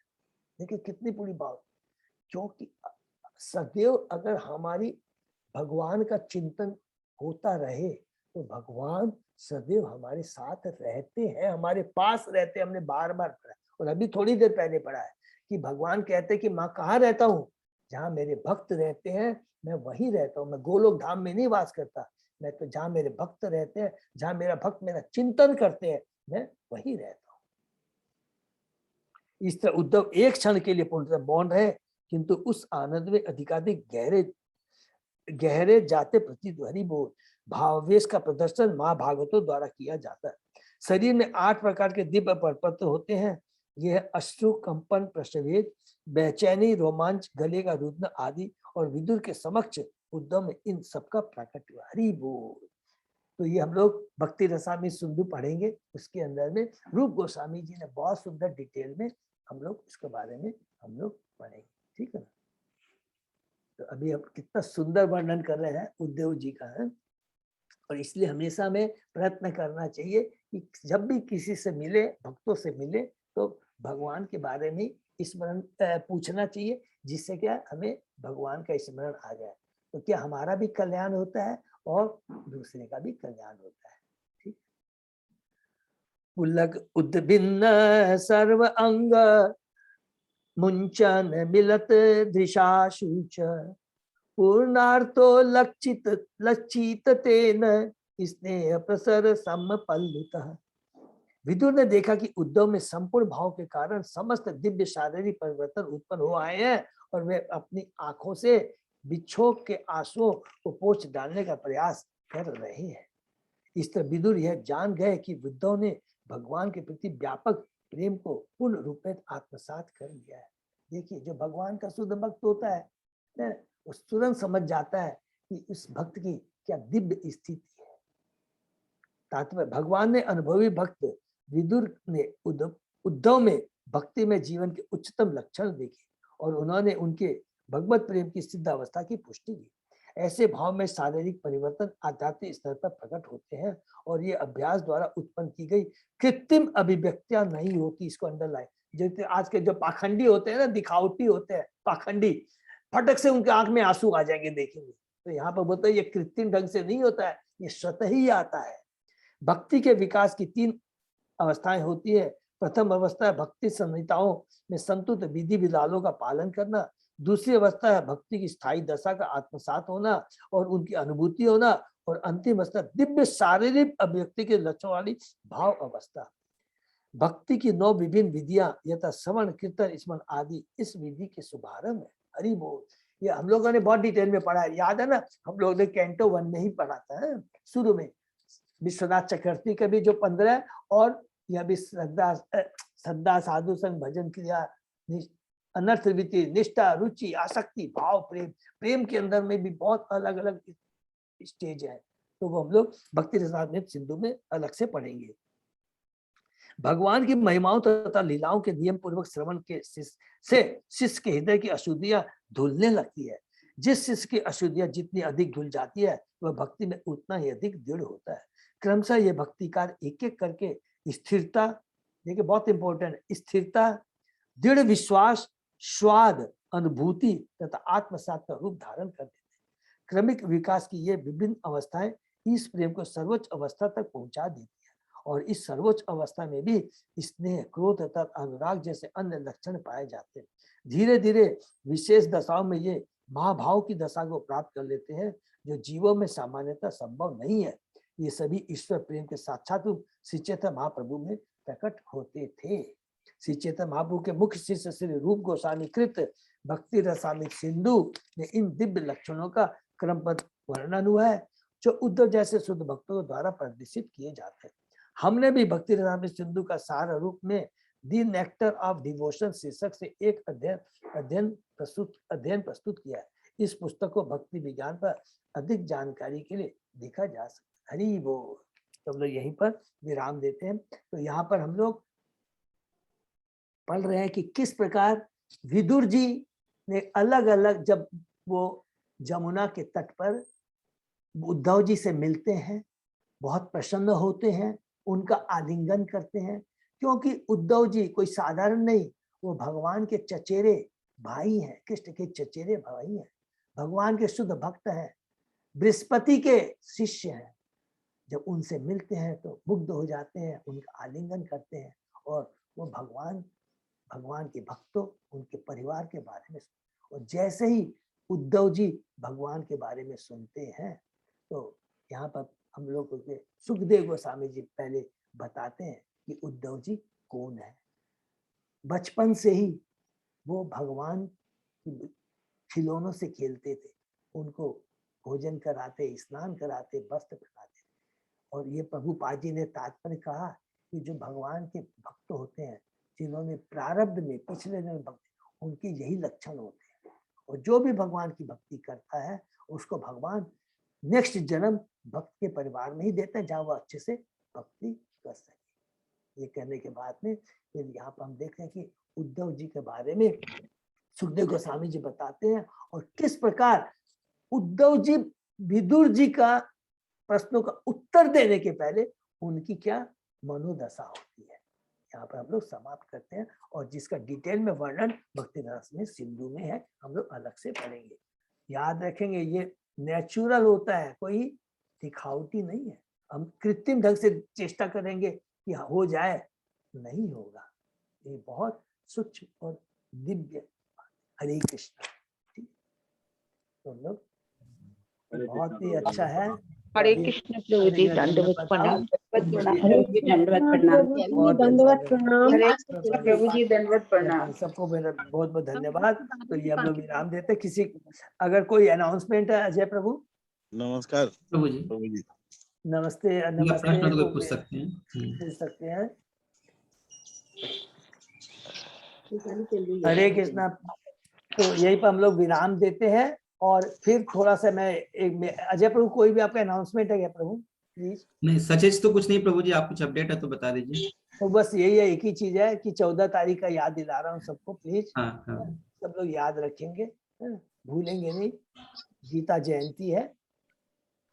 देखिए कितनी बड़ी बात, क्योंकि सदैव अगर हमारी भगवान का चिंतन होता रहे तो भगवान सदैव हमारे साथ रहते हैं, हमारे पास रहते हैं। हमने बार बार पढ़ा और अभी थोड़ी देर पहले पढ़ा है कि भगवान कहते हैं कि माँ कहाँ रहता हूँ, जहाँ मेरे भक्त रहते हैं मैं वहीं रहता हूँ। मैं गोलोक धाम में नहीं वास करता, मैं तो जहाँ मेरे भक्त रहते हैं, जहाँ मेरा भक्त मेरा चिंतन करते हैं, मैं वहीं रहता हूँ। इस तरह उद्धव एक क्षण के लिए पूर्णतः मौन रहे, किंतु उस आनंद में अधिकाधिक गहरे जाते प्रतीत। हरि बोल। भावावेश का प्रदर्शन महाभागवतों द्वारा किया जाता है। शरीर में 8 प्रकार के दिव्य परपत्र होते हैं। यह अश्रु, कंपन, प्रसवेद, बेचैनी, रोमांच, गले का रुदन आदि, और विदुर के समक्ष उद्धव में इन सबका प्रकट हुआ। हरि बोल। तो ये हम लोग भक्ति रसामृत सिंधु पढ़ेंगे, उसके अंदर में रूप गोस्वामी जी ने बहुत सुंदर डिटेल में हम लोग इसके बारे में हम लोग पढ़ेंगे। ठीक है ना। तो अभी हम कितना सुंदर वर्णन कर रहे हैं उद्धव जी का है। और इसलिए हमेशा में प्रयत्न करना चाहिए कि जब भी किसी से मिले, भक्तों से मिले, तो भगवान के बारे में स्मरण पूछना चाहिए, जिससे क्या हमें भगवान का स्मरण आ जाए। तो क्या हमारा भी कल्याण होता है और दूसरे का भी कल्याण होता है। ठीक। पुलक उद्भिन्न सर्व अंग मुंचन मिलत दृशाशुच पूर्णार्थो लक्षित तेन स्नेह प्रसर समपल्लुतः। विदुर ने देखा कि उद्धव में संपूर्ण भाव के कारण समस्त दिव्य शारीरिक परिवर्तन उत्पन्न हो आए हैं और वे अपनी आंखों से विक्षोभ के आंसुओं को पोंछ डालने का प्रयास कर रहे हैं। इस तरह विदुर यह जान गए कि उद्धव ने भगवान के प्रति व्यापक प्रेम को पूर्ण रूप में आत्मसात कर लिया है। देखिए, जो भगवान का शुद्ध भक्त होता है ना, उस तुरंत समझ जाता है कि उस भक्त की क्या दिव्य स्थिति है। तात्पर्य, भगवान ने अनुभवी भक्त विदुर ने उद्धव में भक्ति में जीवन के उच्चतम लक्षण देखे और उन्होंने उनके भगवत प्रेम की सिद्ध अवस्था की पुष्टि की। ऐसे भाव में शारीरिक परिवर्तन आध्यात्मिक स्तर पर प्रकट होते हैं और ये अभ्यास द्वारा उत्पन्न की गई कृत्रिम अभिव्यक्तियां नहीं होती। इसको अंडरलाइन, जैसे आज के जो पाखंडी होते हैं ना, दिखावटी होते हैं पाखंडी, फटक से उनके आंख में आंसू आ जाएंगे देखेंगे। तो यहाँ पर बोलते हैं ये कृत्रिम ढंग से नहीं होता है, ये स्वतः ही आता है। भक्ति के विकास की 3 अवस्थाएं होती है। प्रथम अवस्था है भक्ति संहिताओं में संतुलित विधि विधानों का पालन करना। दूसरी अवस्था है भक्ति की स्थायी दशा का आत्मसात होना और उनकी अनुभूति होना। और अंतिम अवस्था दिव्य शारीरिक अभिव्यक्ति के लक्षण वाली भाव अवस्था। भक्ति की 9 विभिन्न विधियां यथा श्रवण, कीर्तन, स्मरण आदि इस विधि के शुभारंभ है। हरि बोल। ये हम लोगों ने बहुत डिटेल में पढ़ा है, याद है ना, हम लोगों ने कैंटो 1 में ही पढ़ा था शुरू में। विश्वनाथ चक्रवर्ती का भी जो 15 और यह भी श्रद्धा, साधु संग, भजन क्रिया, अनर्थ वृत्ति, निष्ठा, रुचि, आसक्ति, भाव, प्रेम के अंदर में भी बहुत अलग अलग स्टेज है। तो वो हम लोग भक्ति रसामृत सिंधु में अलग से पढ़ेंगे। भगवान की महिमाओं तथा लीलाओं के नियम पूर्वक श्रवण के से शिष्य के हृदय की अशुद्धियां धुलने लगती है। जिस शिष्य की अशुद्धियां जितनी अधिक धुल जाती है, वह भक्ति में उतना ही अधिक दृढ़ होता है। क्रमशः ये भक्ति कार्य एक एक करके स्थिरता, देखिए बहुत इंपॉर्टेंट, स्थिरता, दृढ़ विश्वास, स्वाद, अनुभूति तथा आत्मसात का रूप धारण कर देते हैं। क्रमिक विकास की ये विभिन्न अवस्थाएं इस प्रेम को सर्वोच्च अवस्था तक पहुंचा देती है और इस सर्वोच्च अवस्था में भी स्नेह, क्रोध तथा अनुराग जैसे अन्य लक्षण पाए जाते हैं। धीरे धीरे विशेष दशाओं में ये महाभाव की दशा को प्राप्त कर लेते हैं, जो जीवों में सामान्यतः संभव नहीं है। ये सभी ईश्वर प्रेम के साक्षात रूप श्री चैतन्य महाप्रभु में प्रकट होते थे। श्री चैतन्य महाप्रभु के मुख्य शिष्य श्री रूप गोस्वामी कृत भक्ति रसामृत सिंधु में इन दिव्य लक्षणों का क्रमबद्ध वर्णन हुआ है, जो उद्धव जैसे शुद्ध भक्तों द्वारा प्रदर्शित किए जाते हैं। हमने भी भक्ति रसामृत सिंधु का सार रूप में दी नेक्टर ऑफ डिवोशन शीर्षक से एक अध्ययन प्रस्तुत किया है। इस पुस्तक को भक्ति विज्ञान पर अधिक जानकारी के लिए देखा जा सकता है। हरि बोल। तो हम लोग यहीं पर विराम देते हैं। तो यहाँ पर हम लोग पढ़ रहे हैं कि किस प्रकार विदुर जी ने अलग अलग, जब वो जमुना के तट पर उद्धव जी से मिलते हैं, बहुत प्रसन्न होते हैं, उनका आलिंगन करते हैं, क्योंकि उद्धव जी कोई साधारण नहीं, वो भगवान के चचेरे भाई हैं, कृष्ण के चचेरे भाई हैं, भगवान के शुद्ध भक्त हैं, बृहस्पति के शिष्य हैं। जब उनसे मिलते हैं तो मुग्ध हो जाते हैं, उनका आलिंगन करते हैं और वो भगवान के भक्तों, उनके परिवार के बारे में, और जैसे ही उद्धव जी भगवान के बारे में सुनते हैं तो यहाँ पर हम लोग के सुखदेव गोस्वामी जी पहले बताते हैं कि उद्धव जी कौन है। बचपन से ही वो भगवान की खिलौनों से खेलते थे, उनको भोजन कराते, स्नान कराते, वस्त्र पहनाते। और ये प्रभुपाद जी ने तात्पर्य कहा कि जो भगवान के भक्त होते हैं, जिन्होंने प्रारब्ध में पिछले जन्म भक्ति, उनके यही लक्षण होते हैं। और जो भी भगवान की भक्ति करता है उसको भगवान नेक्स्ट जन्म भक्त के परिवार में ही देते हैं, जहाँ वो अच्छे से भक्ति कर सके। ये कहने के बाद में फिर यहाँ पर हम देखते हैं कि उद्धव जी के बारे में सुखदेव गोस्वामी जी बताते हैं और किस प्रकार उद्धव जी विदुर जी का प्रश्नों का उत्तर देने के पहले उनकी क्या मनोदशा होती है। यहाँ पर हम लोग समाप्त करते हैं और जिसका डिटेल में वर्णन भक्ति रस में सिंधु में है, हम लोग अलग से पढ़ेंगे। याद रखेंगे ये नेचुरल होता है, कोई दिखावटी नहीं है। हम कृत्रिम ढंग से चेष्टा करेंगे कि हो जाए, नहीं होगा। ये बहुत सूक्ष्म और दिव्य। हरे कृष्ण। तो लोग बहुत ही अच्छा है। हरे कृष्ण प्रभु जी, दंडवत प्रणाम। दंडवत प्रणाम। हरे कृष्ण प्रभु जी, दंडवत प्रणाम। सबको मेरा बहुत बहुत धन्यवाद। तो ये हम लोग विराम देते हैं। किसी अगर कोई अनाउंसमेंट है, अजय प्रभु। नमस्कार प्रभु जी, नमस्ते। प्रश्न तो नमस्ते पूछ सकते हैं। पूछ सकते हैं। हरे कृष्णा। तो यही पर हम लोग विराम देते हैं और फिर थोड़ा सा अजय प्रभु कोई भी आपका अनाउंसमेंट है क्या प्रभु प्लीज? नहीं सचेज तो कुछ नहीं प्रभु जी, आप कुछ अपडेट है तो बता दीजिए। तो बस यही है, एक ही चीज है कि 14 तारीख का याद दिला रहा हूँ सबको प्लीज। हाँ हाँ सब लोग याद रखेंगे, भूलेंगे नहीं। गीता जयंती है,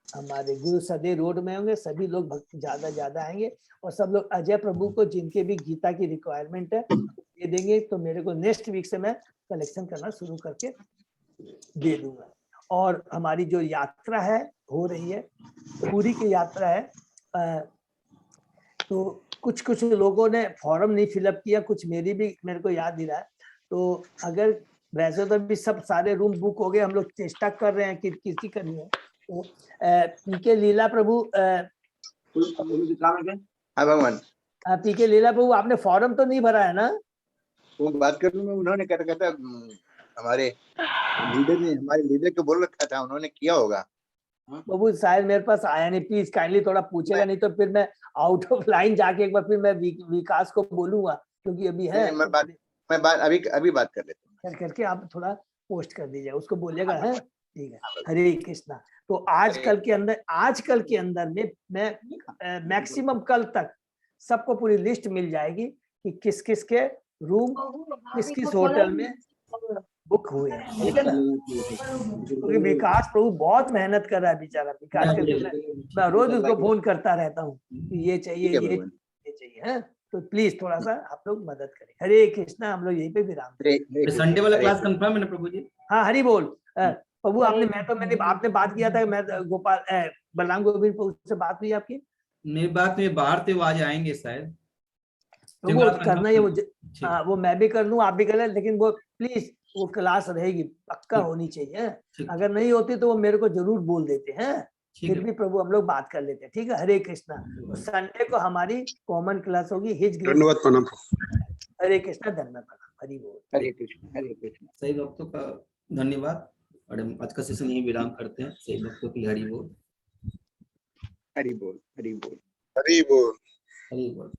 हमारे गुरु सदे रोड में होंगे, सभी लोग भक्त ज्यादा आएंगे और सब लोग अजय प्रभु को जिनके भी गीता की रिक्वायरमेंट है ये देंगे। तो मेरे को नेक्स्ट वीक से मैं कलेक्शन करना शुरू करके दे दूंगा। और हमारी जो यात्रा है हो रही है, पूरी की यात्रा है, तो कुछ लोगों ने फॉर्म नहीं फिलअप किया, कुछ मेरे को याद दिला है। तो अगर वैसे तो भी सब सारे रूम बुक हो गए, हम लोग चेष्टा कर रहे हैं कि किसी करनी है। तो पीके लीला प्रभु, हाँ भगवान, पीके लीला प्रभु आपने फॉर्म तो नहीं भरा है ना? वो बात कर लूंगा। उन्होंने कहता हमारे लीडर को बोल रखा था, उन्होंने किया होगा। प्रभु शायद मेरे पास आया नहीं, प्लीज काइंडली थोड़ा पूछेगा, नहीं तो फिर मैं आउट ऑफ लाइन जाके एक बार फिर मैं विकास को बोलूंगा, क्योंकि अभी है। मैं बात अभी बात कर लेता हूँ। करके आप थोड़ा पोस्ट कर दीजिए, उसको बोलेगा है। ठीक है, हरे कृष्णा। तो आजकल के अंदर में मैं मैक्सिमम कल तक सबको पूरी लिस्ट मिल जाएगी कि किस किस के रूम किस होटल में बुक हुए हैं, ठीक है ना? क्योंकि विकास प्रभु बहुत मेहनत कर रहा है बेचारा। विकास के मैं रोज उसको फोन करता रहता हूँ कि ये चाहिए ये चाहिए है। तो प्लीज थोड़ा सा आप लोग मदद करें। हरे कृष्णा। हम लोग यहीं पे विराम। संडे वाला क्लास कंफर्म है ना प्रभु जी? हाँ हरि बोल। प्रभु आपने बात किया था, मैं गोपाल बलराम गोविंद प्रभु से बात हुई आपकी? मेरी बात में बाहर थे, वो आज आएंगे शायद। तो वो करना है, वो मैं भी कर लूँ, आप भी कर लें, लेकिन वो प्लीज वो क्लास रहेगी, पक्का होनी चाहिए। अगर नहीं होती तो वो मेरे को जरूर बोल देते हैं, फिर भी प्रभु हम लोग बात कर लेते हैं। ठीक है, हरे कृष्णा। तो संडे को हमारी कॉमन क्लास होगी। धन्यवाद प्रणाम। हरे कृष्णा, धन्यवाद प्रणाम। हरि बोल। हरे कृष्ण हरे कृष्ण। सही भक्तों का धन्यवाद। और हम आज का सेशन यही विराम करते हैं। सही भक्तों की हरि बोल। हरि बोल हरि बोल हरि बोल। हरि बोल।